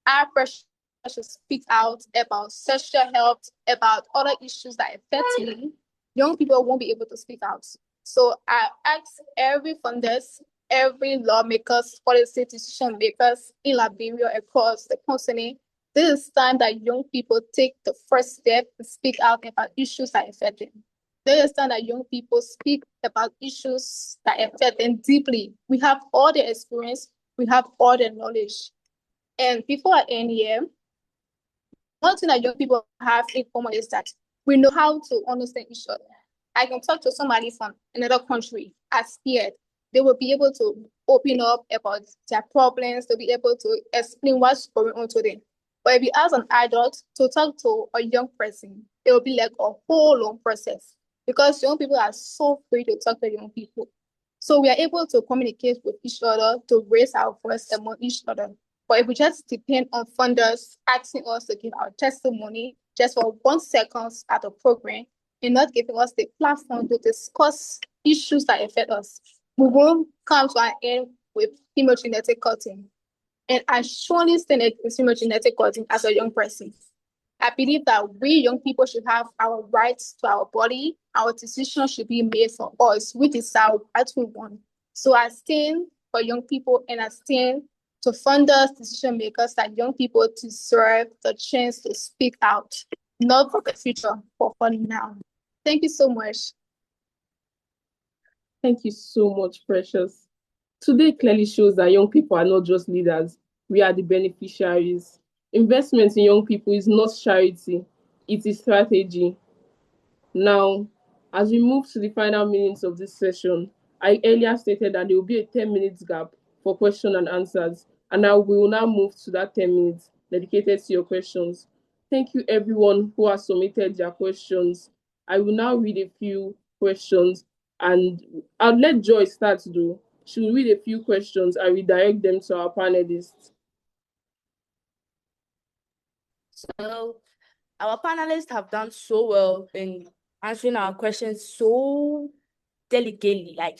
our pressure should speak out about sexual health, about other issues that affect me. Young people won't be able to speak out. So I ask every funders, every lawmakers, policy decision makers in Liberia across the continent, this is time that young people take the first step to speak out about issues that affect them. They understand that young people speak about issues that affect them deeply. We have all the experience, we have all the knowledge. And before I end here, one thing that young people have in common is that we know how to understand each other. I can talk to somebody from another country as scared. They will be able to open up about their problems. They'll be able to explain what's going on to them. But if you ask an adult to talk to a young person, it will be like a whole long process because young people are so free to talk to young people. So we are able to communicate with each other, to raise our voice among each other. But if we just depend on funders asking us to give our testimony just for 1 second at a program and not giving us the platform to discuss issues that affect us, we won't come to an end with female genetic cutting. And I strongly stand against female genetic cutting as a young person. I believe that we young people should have our rights to our body. Our decisions should be made for us. We decide what we want. So I stand for young people and I stand to funders, decision makers that young people deserve the chance to speak out, not for the future, but for now. Thank you so much. Thank you so much, Precious. Today clearly shows that young people are not just leaders, we are the beneficiaries. Investment in young people is not charity, it is strategy. Now, as we move to the final minutes of this session, I earlier stated that there will be a 10 minutes gap for question and answers, and now we will now move to that 10 minutes dedicated to your questions. Thank you everyone who has submitted their questions. I will now read a few questions and I'll let Joy start though. She will read a few questions and redirect them to our panelists. So our panelists have done so well in answering our questions so delicately. Like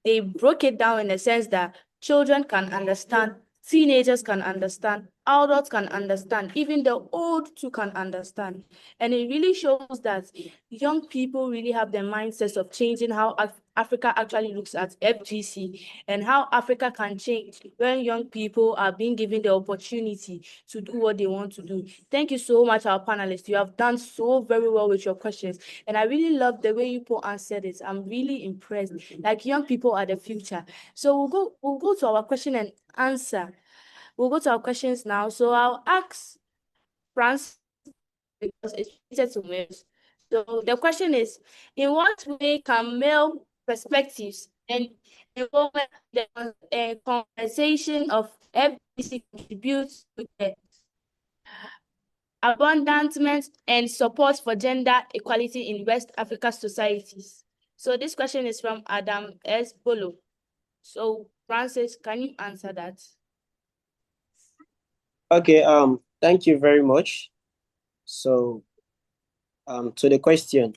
they broke it down in the sense that children can understand, teenagers can understand, adults can understand, even the old too can understand. And it really shows that young people really have the mindsets of changing how Africa actually looks at FGC and how Africa can change when young people are being given the opportunity to do what they want to do. Thank you so much, our panelists. You have done so very well with your questions. And I really love the way you answered it. I'm really impressed. Like young people are the future. So we'll go to our question and answer. We'll go to our questions now. So I'll ask France because it's related to males. So the question is, in what way can male perspectives and involvement in the conversation of FBC contribute to the abandonment and support for gender equality in West Africa societies? So this question is from Adam S. Bolo. So Francis, can you answer that? Okay, thank you very much. So, to the question,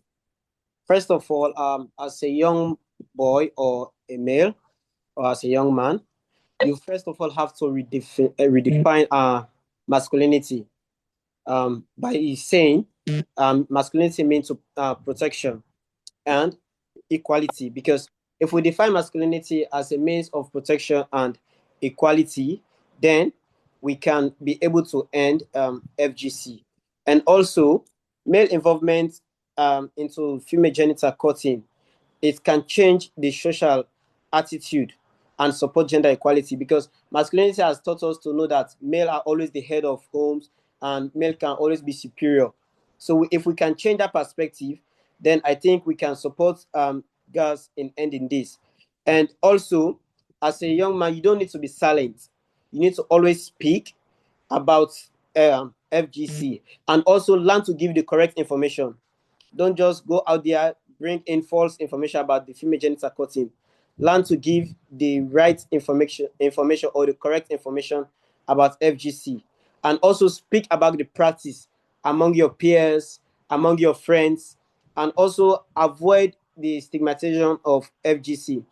first of all, as a young boy or a male, or as a young man, you first of all have to redefine masculinity by saying masculinity means protection and equality. Because if we define masculinity as a means of protection and equality, then we can be able to end FGC. And also, male involvement into female genital cutting, it can change the social attitude and support gender equality, because masculinity has taught us to know that male are always the head of homes and male can always be superior. So if we can change that perspective, then I think we can support girls in ending this. And also, as a young man, you don't need to be silent. You need to always speak about FGC and also learn to give the correct information. Don't just go out there, bring in false information about the female genital cutting. Learn to give the right information or the correct information about FGC. And also speak about the practice among your peers, among your friends, and also avoid the stigmatization of FGC.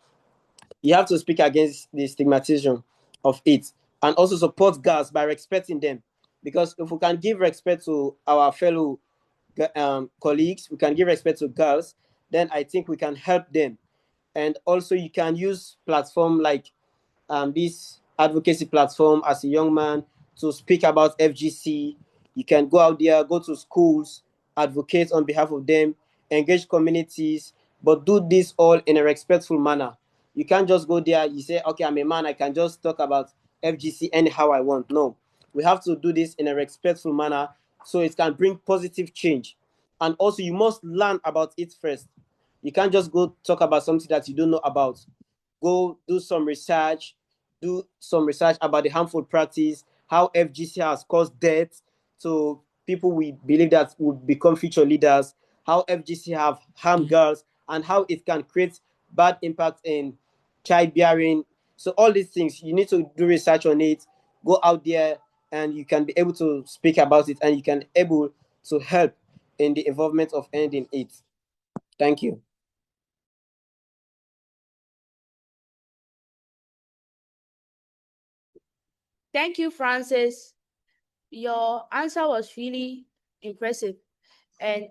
You have to speak against the stigmatization of it and also support girls by respecting them. Because if we can give respect to our fellow colleagues, we can give respect to girls, then I think we can help them. And also you can use platform like this advocacy platform as a young man to speak about FGC. You can go out there, go to schools, advocate on behalf of them, engage communities, but do this all in a respectful manner. You can't just go there, you say, okay, I'm a man, I can just talk about FGC anyhow I want. No, we have to do this in a respectful manner so it can bring positive change. And also, you must learn about it first. You can't just go talk about something that you don't know about. Go do some research, about the harmful practice, how FGC has caused death to people we believe that would become future leaders, how FGC have harmed girls, and how it can create bad impact in childbearing. So all these things, you need to do research on it, go out there, and you can be able to speak about it, and you can able to help in the involvement of ending it. Thank you. Thank you, Francis. Your answer was really impressive. And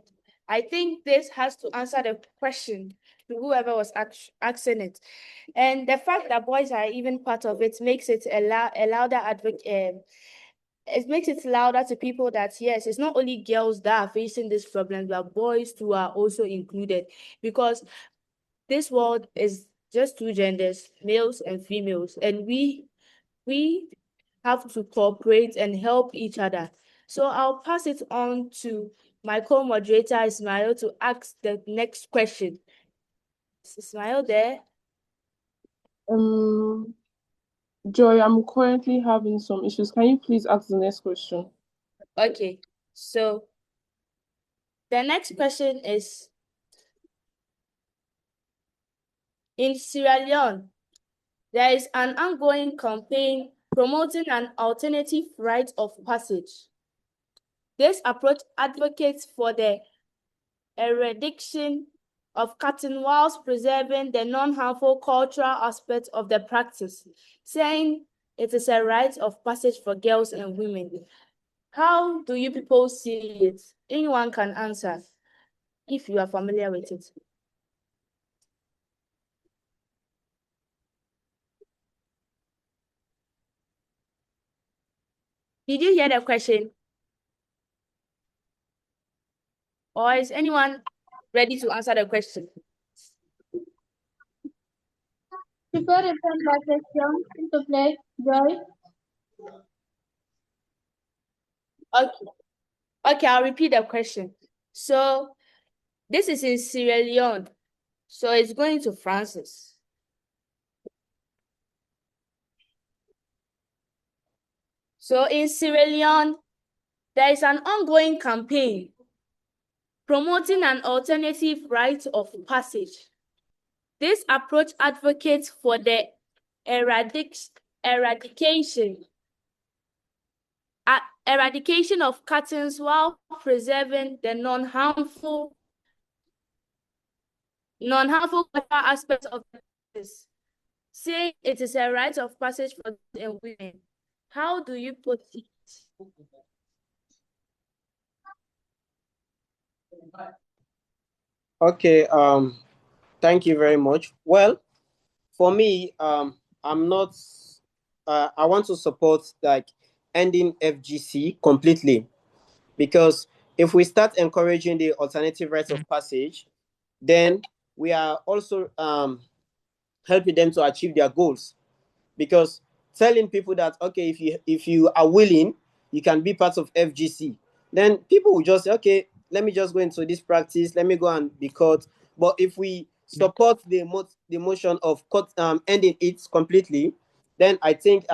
I think this has to answer the question to whoever was asking it. And the fact that boys are even part of it makes it a louder advocate. It makes it louder to people that yes, it's not only girls that are facing this problem, but boys too are also included, because this world is just two genders, males and females, and we have to cooperate and help each other. So I'll pass it on to my co-moderator Ismail to ask the next question. Is Ismail there? Joy, I'm currently having some issues. Can you please ask the next question? Okay, so the next question is, in Sierra Leone, there is an ongoing campaign promoting an alternative rite of passage. This approach advocates for the eradication of cutting whilst preserving the non-harmful cultural aspect of the practice, saying it is a rite of passage for girls and women. How do you people see it? Anyone can answer if you are familiar with it. Did you hear the question? Or is anyone ready to answer the question? Tu peux répondre à la question, s'il te plaît, Joy? Okay, I'll repeat the question. So this is in Sierra Leone. So it's going to Francis. So in Sierra Leone, there is an ongoing campaign promoting an alternative rite of passage. This approach advocates for the eradication of cuttings while preserving the non-harmful cultural aspects of the practice. Say it is a rite of passage for women. How do you put it? Okay, thank you very much. Well, for me, I'm not, I want to support like ending FGC completely, because if we start encouraging the alternative rites of passage, then we are also helping them to achieve their goals. Because telling people that, okay, if you are willing, you can be part of FGC, then people will just say, okay, let me just go into this practice, let me go and be caught. But if we support the motion of ending it completely, then I think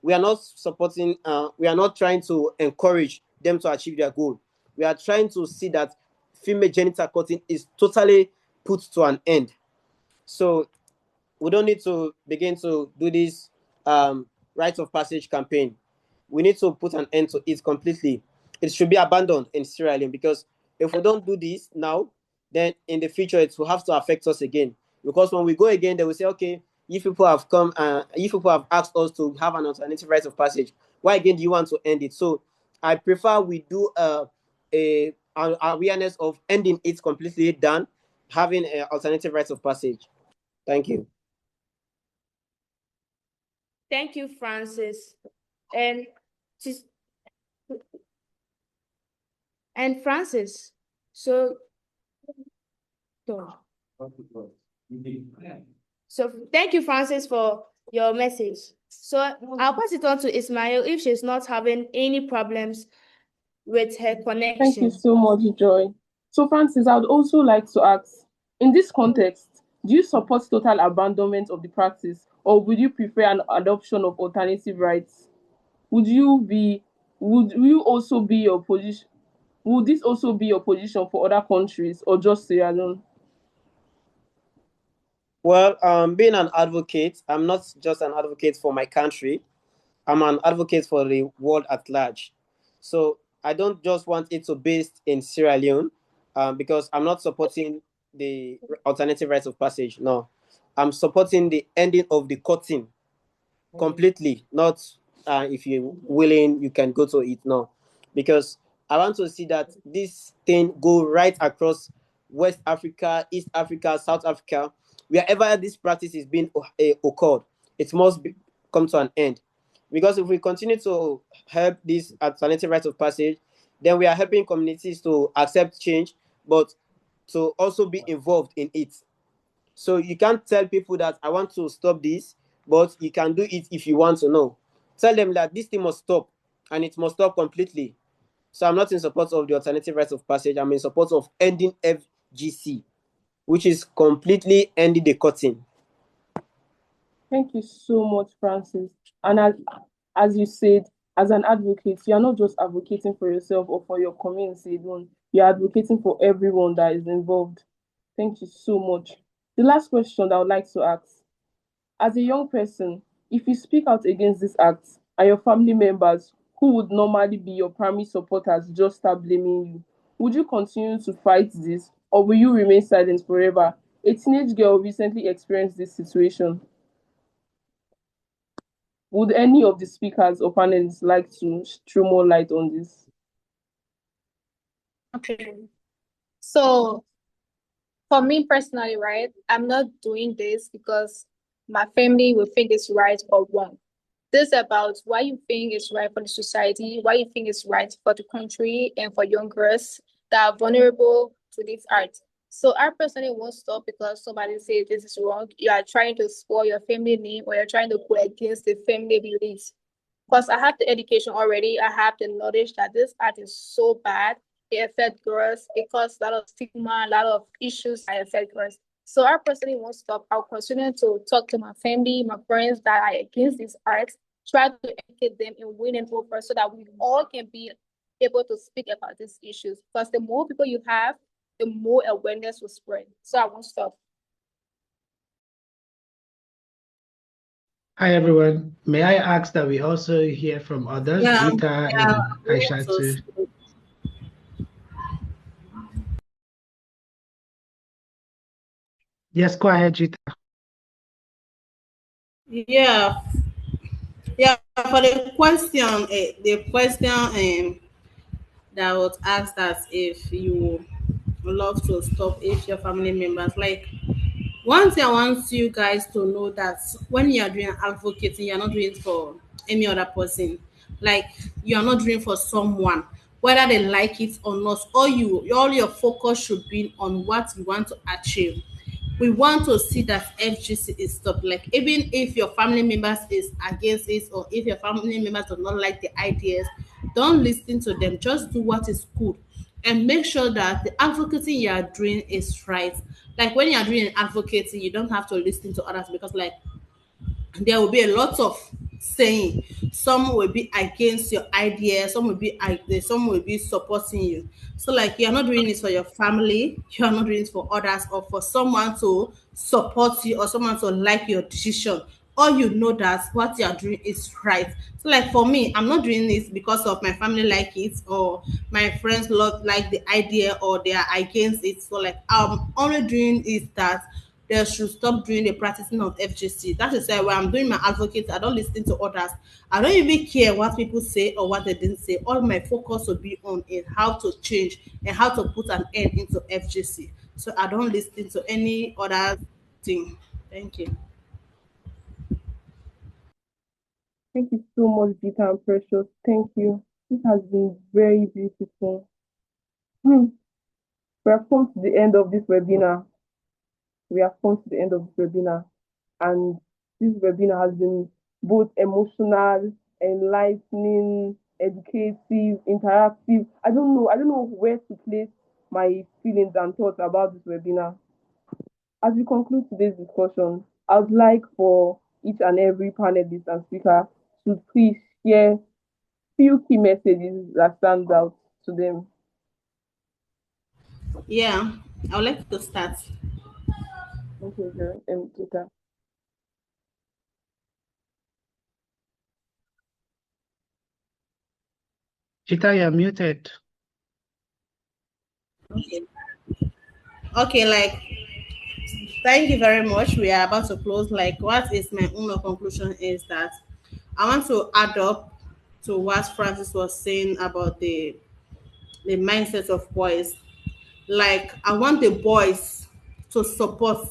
we are not supporting, we are not trying to encourage them to achieve their goal. We are trying to see that female genital cutting is totally put to an end. So we don't need to begin to do this rite of passage campaign. We need to put an end to it completely. It should be abandoned in Sierra Leone, because if we don't do this now, then in the future it will have to affect us again. Because when we go again, they will say, okay, you people have come, you people have asked us to have an alternative rite of passage. Why again do you want to end it? So I prefer we do a awareness of ending it completely done, having an alternative rite of passage. Thank you. Thank you, Francis. And Francis, so So thank you, Francis, for your message. So I'll pass it on to Ismail if she's not having any problems with her connection. Thank you so much, Joy. So, Francis, I would also like to ask, in this context, do you support total abandonment of the practice, or would you prefer an adoption of alternative rights? Would you also be your position? Would this also be your position for other countries, or just Sierra Leone? Well, being an advocate, I'm not just an advocate for my country. I'm an advocate for the world at large. So I don't just want it to be based in Sierra Leone, because I'm not supporting the alternative rites of passage. No, I'm supporting the ending of the cutting completely. Not if you're willing, you can go to it. No, because I want to see that this thing go right across West Africa, East Africa, South Africa, wherever this practice is being occurred. It must come to an end. Because if we continue to help this alternative rites of passage, then we are helping communities to accept change, but to also be involved in it. So you can't tell people that I want to stop this, but you can do it if you want to know. Tell them that this thing must stop, and it must stop completely. So I'm not in support of the alternative rites of passage. I'm in support of ending FGC, which is completely ending the cutting. Thank you so much, Francis. And as you said, as an advocate, you are not just advocating for yourself or for your community alone. You are advocating for everyone that is involved. Thank you so much. The last question that I would like to ask: as a young person, if you speak out against this act and your family members, who would normally be your primary supporters, just start blaming you, would you continue to fight this, or will you remain silent forever? A teenage girl recently experienced this situation. Would any of the speakers or panelists like to throw more light on this? Okay. So for me personally, right, I'm not doing this because my family will think it's right or wrong. This is about what you think is right for the society, what you think is right for the country and for young girls that are vulnerable to this art. So I personally won't stop because somebody says this is wrong. You are trying to spoil your family name or you're trying to go against the family beliefs. Because I have the education already, I have the knowledge that this art is so bad. It affects girls, it causes a lot of stigma, a lot of issues that affect girls. So I personally won't stop. I'll continue to talk to my family, my friends that are against this art, try to educate them and win them over so that we all can be able to speak about these issues. Because the more people you have, the more awareness will spread. So I won't stop. Hi everyone. May I ask that we also hear from others, Gita and Aisha too? Yes, go ahead, Gita. Yeah, For the question that was asked that if you love to stop if your family members like. One thing I want you guys to know that when you are doing advocating, you are not doing it for any other person. Like you are not doing it for someone, whether they like it or not. All your focus should be on what you want to achieve. We want to see that FGC is stopped. Like even if your family members is against it or if your family members do not like the ideas, don't listen to them. Just do what is good and make sure that the advocacy you are doing is right. Like when you are doing advocacy, you don't have to listen to others because like there will be a lot of saying. Some will be against your idea, some will be supporting you. So like you're not doing this for your family, you're not doing it for others or for someone to support you or someone to like your decision. All you know that what you are doing is right. So like for me, I'm not doing this because of my family like it or my friends love like the idea or they are against it. So like I'm only doing is that they should stop doing the practicing of FGC. That is why when I'm doing my advocate, I don't listen to others. I don't even care what people say or what they didn't say. All my focus will be on is how to change and how to put an end into FGC. So I don't listen to any other thing. Thank you. Thank you so much, Gita and Precious. Thank you. This has been very beautiful. We have come to the end of this webinar. we have come to the end of this webinar. And this webinar has been both emotional, enlightening, educative, interactive. I don't know where to place my feelings and thoughts about this webinar. As we conclude today's discussion, I would like for each and every panelist and speaker to please share few key messages that stand out to them. Yeah, I would like to start. Okay, Twitter. Chita, you're muted. Okay, like, thank you very much. We are about to close. Like, what is my own conclusion is that I want to add up to what Francis was saying about the mindset of boys. Like, I want the boys to support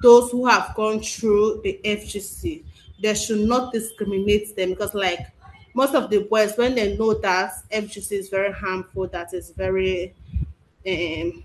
those who have gone through the FGC. They should not discriminate them because, like, most of the boys, when they know that FGC is very harmful, that is very um,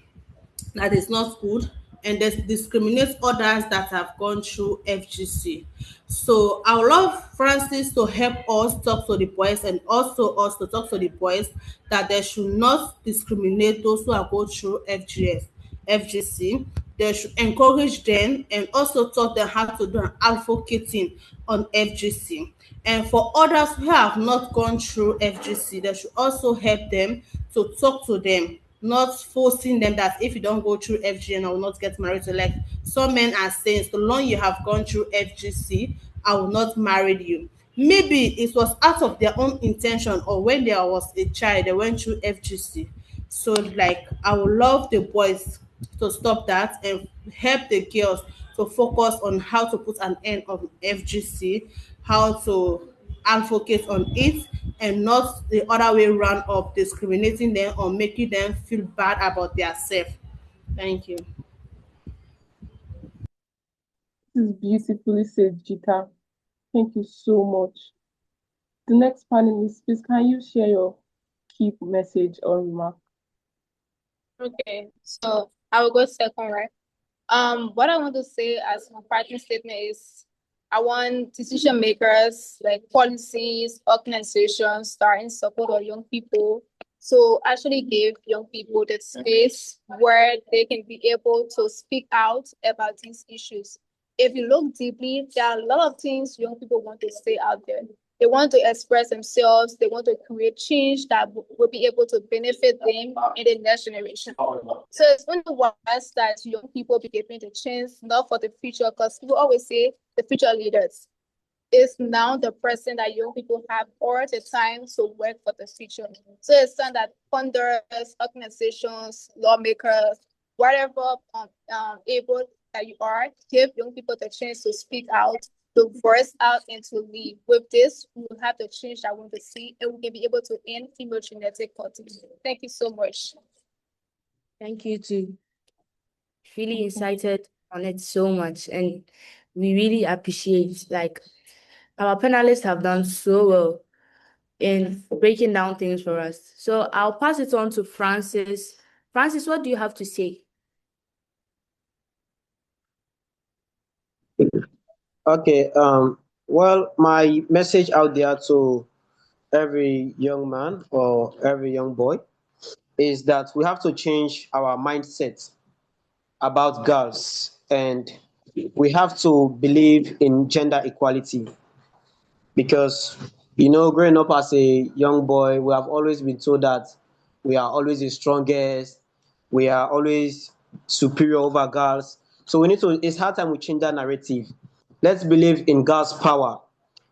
that is not good, and they discriminate others that have gone through FGC. So I would love Francis to help us talk to the boys and also us to talk to the boys that they should not discriminate those who are going through FGC. They should encourage them and also taught them how to do an advocating on FGC. And for others who have not gone through FGC, they should also help them to talk to them, not forcing them that if you don't go through FGN, I will not get married to. Like some men are saying, so long you have gone through FGC, I will not marry you. Maybe it was out of their own intention, or when there was a child, they went through FGC. So, like, I would love the boys to stop that and help the girls to focus on how to put an end of FGC, how to advocate on it, and not the other way around of discriminating them or making them feel bad about their self. Thank you. This is beautifully said, Jita. Thank you so much. The next panelist, please, can you share your key message or remark? Okay, so I will go second, right? What I want to say as my parting statement is I want decision makers, like policies, organizations, starting support of young people to actually give young people the space where they can be able to speak out about these issues. If you look deeply, there are a lot of things young people want to say out there. They want to express themselves. They want to create change that will be able to benefit them in the next generation. So it's only wise that young people be given the chance, not for the future, because people always say the future leaders. It's now the present that young people have all the time to work for the future. So it's time that funders, organizations, lawmakers, whatever able that you are, give young people the chance to speak out, to voice out, and to lead. With this, we will have the change that we want to see, and we can be able to end female genetic cutting. Thank you so much. Thank you too. Really excited on it so much, and we really appreciate, like, our panelists have done so well in breaking down things for us. So I'll pass it on to Francis. Francis, what do you have to say? Okay. Well, my message out there to every young man or every young boy is that we have to change our mindset about girls, and we have to believe in gender equality, because growing up as a young boy, we have always been told that we are always the strongest, we are always superior over girls. So it's hard time we change that narrative. Let's believe in girls power.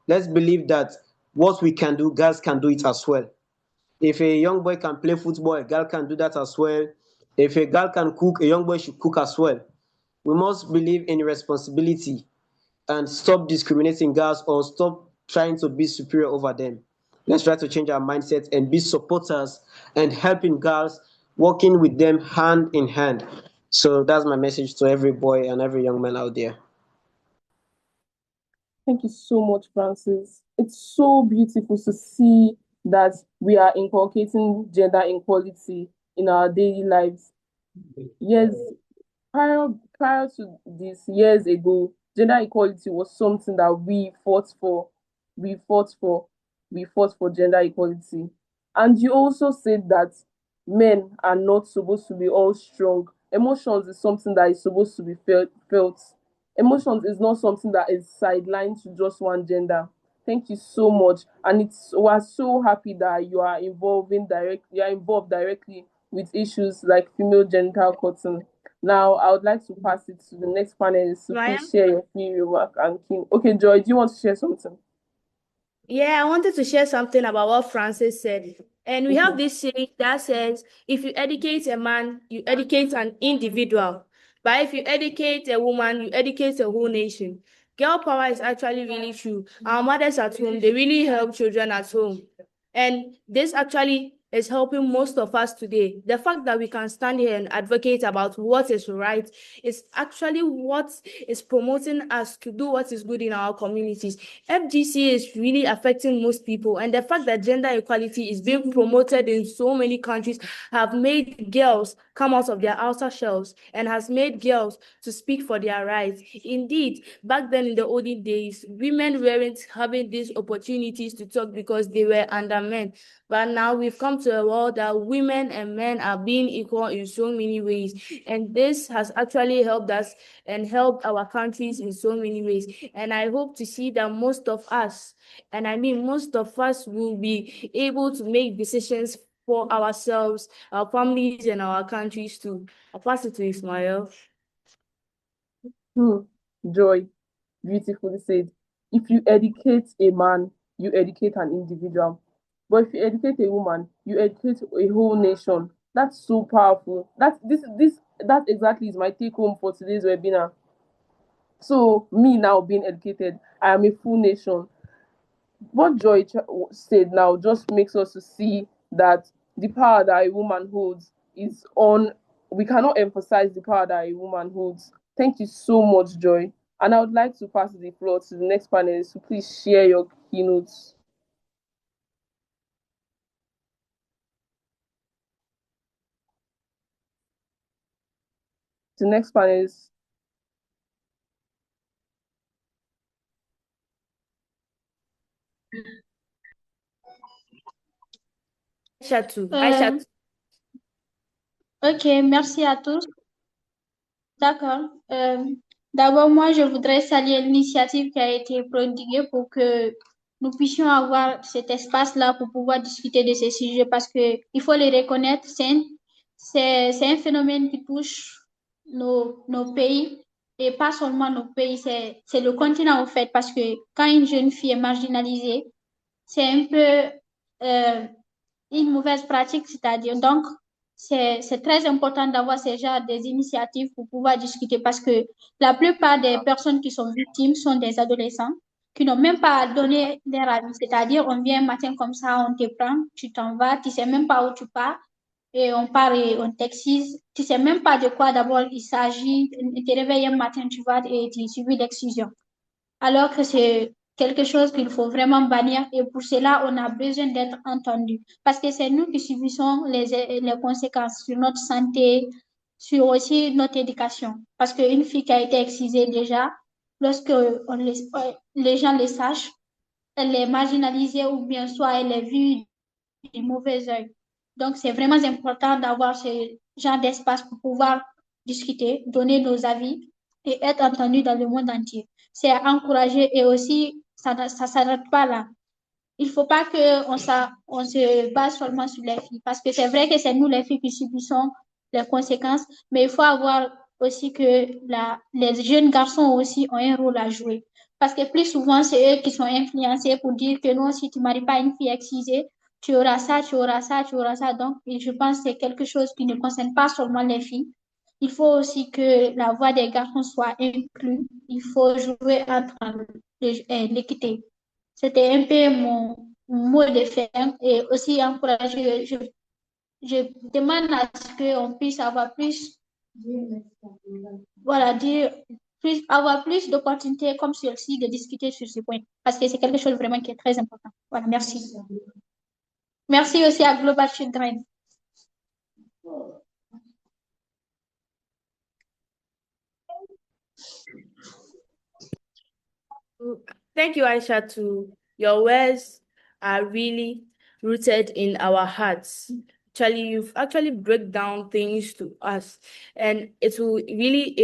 Let's believe that what we can do, girls can do it as well. If a young boy can play football, a girl can do that as well. If a girl can cook, a young boy should cook as well. We must believe in responsibility and stop discriminating girls or stop trying to be superior over them. Let's try to change our mindset and be supporters and helping girls, working with them hand in hand. So that's my message to every boy and every young man out there. Thank you so much, Francis. It's so beautiful to see that we are inculcating gender equality in our daily lives. Yes, prior prior to this, years ago, gender equality was something that we fought for. We fought for. We fought for gender equality. And you also said that men are not supposed to be all strong. Emotions is something that is supposed to be felt. Emotions is not something that is sidelined to just one gender. Thank you so much. And we're so happy that you are involved directly with issues like female genital cutting. Now, I would like to pass it to the next panelist to Maya? please share your free remark and keen. Okay, Joy, do you want to share something? Yeah, I wanted to share something about what Francis said. And we have this saying that says, if you educate a man, you educate an individual. But if you educate a woman, you educate a whole nation. Girl power is actually really true. Our mothers at home, they really help children at home. And this actually is helping most of us today. The fact that we can stand here and advocate about what is right is actually what is promoting us to do what is good in our communities. FGC is really affecting most people, and the fact that gender equality is being promoted in so many countries have made girls come out of their outer shells and has made girls to speak for their rights. Indeed, back then in the olden days, women weren't having these opportunities to talk because they were under men. But now we've come to a world that women and men are being equal in so many ways. And this has actually helped us and helped our countries in so many ways. And I hope to see that most of us, and I mean most of us, will be able to make decisions for ourselves, our families, and our countries too. I'll pass it to Ismail. Joy, beautifully said. If you educate a man, you educate an individual. But if you educate a woman, you educate a whole nation. That's so powerful. That exactly is my take home for today's webinar. So me now being educated, I am a full nation. What said now just makes us to see that the power that a woman holds is on. We cannot emphasize the power that a woman holds. Thank you so much, Joy. And I would like to pass the floor to the next panelist to please share your keynotes. The next panelist. Aïcha. Ok, merci à tous. D'accord. D'abord, moi, je voudrais saluer l'initiative qui a été prodiguée pour que nous puissions avoir cet espace-là pour pouvoir discuter de ces sujets parce que il faut les reconnaître, c'est un phénomène qui touche nos pays et pas seulement nos pays, c'est le continent en fait parce que quand une jeune fille est marginalisée, c'est un peu une mauvaise pratique, c'est-à-dire donc c'est très important d'avoir ce genre des initiatives pour pouvoir discuter parce que la plupart des personnes qui sont victimes sont des adolescents qui n'ont même pas donné leur avis. C'est-à-dire, on vient un matin comme ça, on te prend, tu t'en vas, tu sais même pas où tu pars et on part et on t'excise. Tu sais même pas de quoi d'abord il s'agit. Tu te réveilles un matin, tu vas et tu es suivi d'excision. Alors que c'est quelque chose qu'il faut vraiment bannir et pour cela, on a besoin d'être entendu parce que c'est nous qui subissons les conséquences sur notre santé, sur aussi notre éducation. Parce qu'une fille qui a été excisée déjà, lorsque les gens le sachent, elle est marginalisée ou bien soit elle est vue du mauvais œil. Donc, c'est vraiment important d'avoir ce genre d'espace pour pouvoir discuter, donner nos avis et être entendu dans le monde entier. C'est à encourager et aussi, ça ne s'arrête pas là. Il ne faut pas qu'on se base seulement sur les filles parce que c'est vrai que c'est nous les filles qui subissons les conséquences, mais il faut avoir aussi que les jeunes garçons aussi ont un rôle à jouer. Parce que plus souvent, c'est eux qui sont influencés pour dire que non, si tu ne maries pas une fille excisée, tu auras ça, tu auras ça, tu auras ça. Donc, je pense que c'est quelque chose qui ne concerne pas seulement les filles. Il faut aussi que la voix des garçons soit inclue. Il faut jouer entre l'équité. C'était un peu mon mot de fin et aussi encourager. Je demande à ce qu'on puisse avoir plus, voilà, avoir plus d'opportunités comme celle-ci de discuter sur ce point parce que c'est quelque chose vraiment qui est très important. Voilà, merci. Merci aussi à Global Children. Thank you, Aisha, too. Your words are really rooted in our hearts. Actually, you've actually break down things to us, and it will really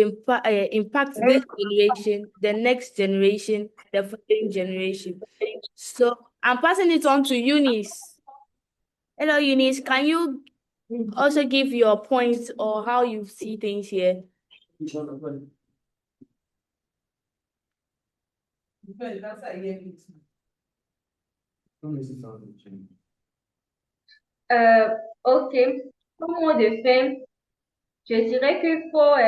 impact this generation, the next generation, the following generation. So I'm passing it on to Eunice. Hello, Eunice. Can you also give your points or how you see things here? Ok. Comme mot de fin, je dirais qu'il faut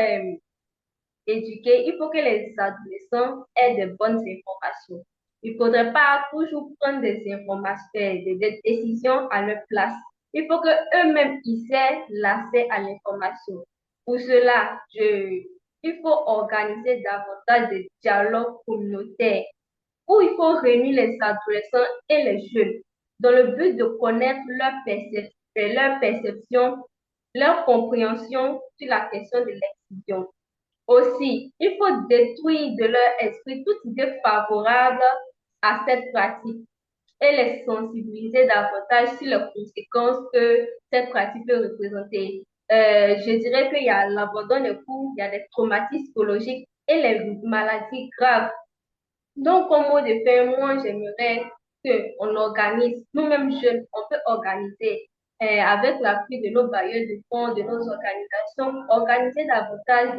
éduquer, il faut que les adolescents aient de bonnes informations. Il ne faudrait pas toujours prendre des informations, des décisions à leur place. Il faut que eux-mêmes ils aient l'accès à l'information. Pour cela, il faut organiser davantage de dialogues communautaires où il faut réunir les adolescents et les jeunes dans le but de connaître leur perception, leur compréhension sur la question de l'excision. Aussi, il faut détruire de leur esprit toute idée favorable à cette pratique et les sensibiliser davantage sur les conséquences que cette pratique peut représenter. Je dirais qu'il y a l'abandon des cours, il y a des traumatismes psychologiques et les maladies graves. Donc, comme mot de fin, moi, j'aimerais qu'on organise, nous-mêmes jeunes, on peut organiser avec l'appui de nos bailleurs de fonds, de nos organisations, organiser davantage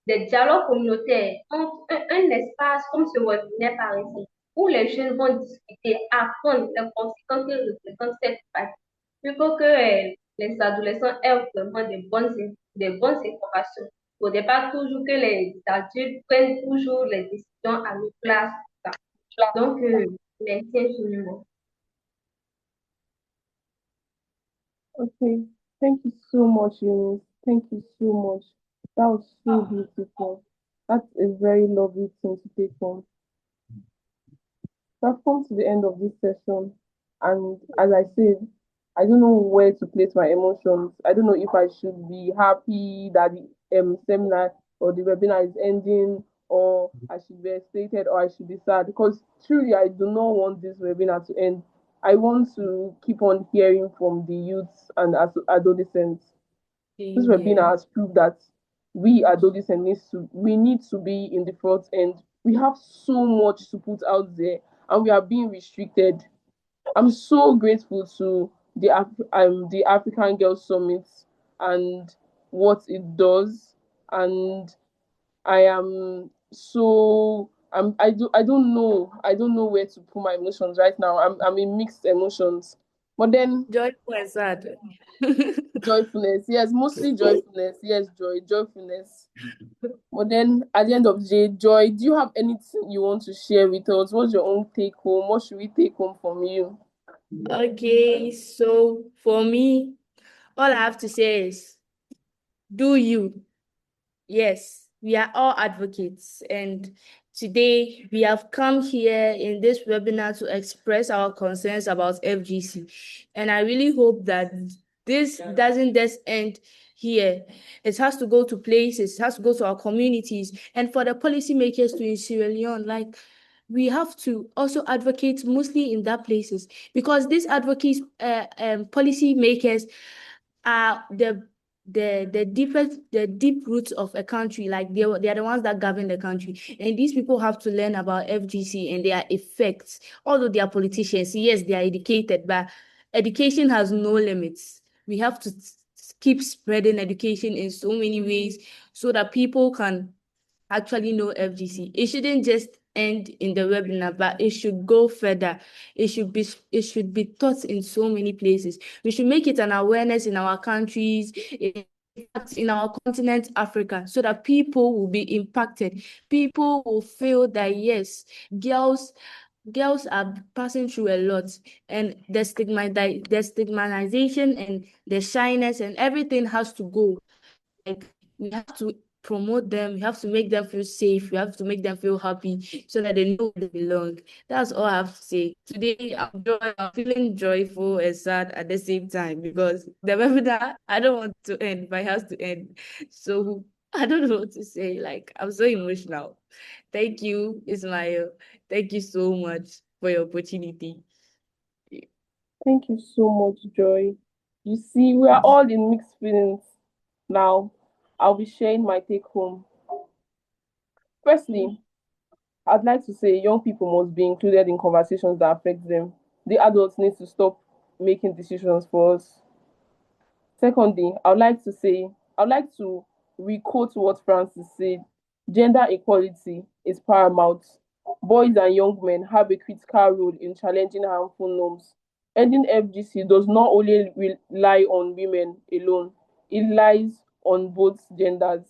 des dialogues communautaires, un espace comme ce webinaire par exemple, où les jeunes vont discuter, apprendre les conséquences que représente cette pratique. Il faut que les adolescents aient vraiment des bonnes informations. Il ne faudrait pas toujours que les adultes prennent toujours les décisions à nos places. Donc, merci infiniment. Okay, thank you so much, Eunice. Thank you so much. That was so beautiful. That's a very lovely thing to take home. So I've come to the end of this session, and as I said, I don't know where to place my emotions. I don't know if I should be happy that the seminar or the webinar is ending, or I should be excited, or I should be sad. Because truly, I do not want this webinar to end. I want to keep on hearing from the youths and adolescents. This webinar has proved that we adolescents we need to be in the front end. We have so much to put out there, and we are being restricted. I'm so grateful to the African Girls Summit and what it does, and I am so I don't know where to put my emotions right now. I'm in mixed emotions, but then joyful and sad. Joyfulness, yes, mostly joyfulness, yes, joyfulness. But then at the end of the day, Joy, do you have anything you want to share with us? What's your own take home? What should we take home from you? Okay, so for me, all I have to say is do you. Yes, we are all advocates, and today we have come here in this webinar to express our concerns about FGC. And I really hope that this doesn't just end here. It has to go to places, it has to go to our communities, and for the policymakers in Sierra Leone, like we have to also advocate mostly in that places, because these advocates, policy makers are the deep roots of a country. Like they are the ones that govern the country, and these people have to learn about FGC and their effects. Although they are politicians, yes, they are educated, but education has no limits. We have to keep spreading education in so many ways so that people can actually know FGC. It shouldn't just end in the webinar, but it should go further. It should be taught in so many places. We should make it an awareness in our countries, in our continent, Africa, so that people will be impacted. People will feel that yes, girls are passing through a lot, and the stigmatization and the shyness and everything has to go. Like we have to promote them, we have to make them feel safe, we have to make them feel happy so that they know they belong. That's all I have to say. Today I'm feeling joyful and sad at the same time, because the webinar, I don't want to end, but it has to end. So I don't know what to say. Like, I'm so emotional. Thank you, Ismail. Thank you so much for your opportunity. Thank you so much, Joy. You see, we are all in mixed feelings now. I'll be sharing my take home. Firstly, I'd like to say young people must be included in conversations that affect them. The adults need to stop making decisions for us. Secondly, I'd like to requote what Francis said. Gender equality is paramount. Boys and young men have a critical role in challenging harmful norms. Ending FGC does not only rely on women alone, it relies on both genders.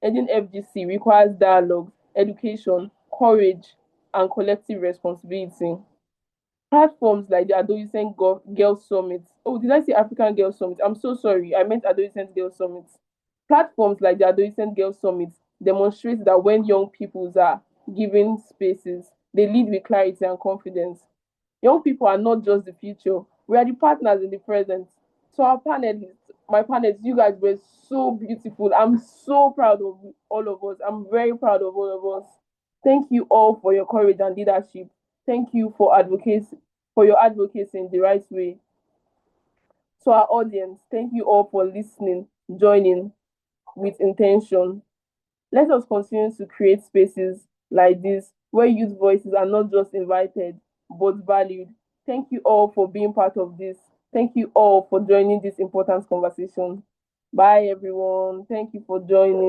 Ending FGC requires dialogue, education, courage, and collective responsibility. Platforms like the Adolescent Girls Summit. Oh, did I say African Girls Summit? I'm so sorry. I meant Adolescent Girls Summit. Platforms like the Adolescent Girls Summit demonstrate that when young peoples are given spaces, they lead with clarity and confidence. Young people are not just the future, we are the partners in the present. So, our panelists, my panelists, you guys were so beautiful. I'm so proud of all of us. I'm very proud of all of us. Thank you all for your courage and leadership. Thank you for your advocacy in the right way. To our audience, thank you all for listening, joining with intention. Let us continue to create spaces like this where youth voices are not just invited but valued. Thank you all for being part of this. Thank you all for joining this important conversation. Bye, everyone. Thank you for joining.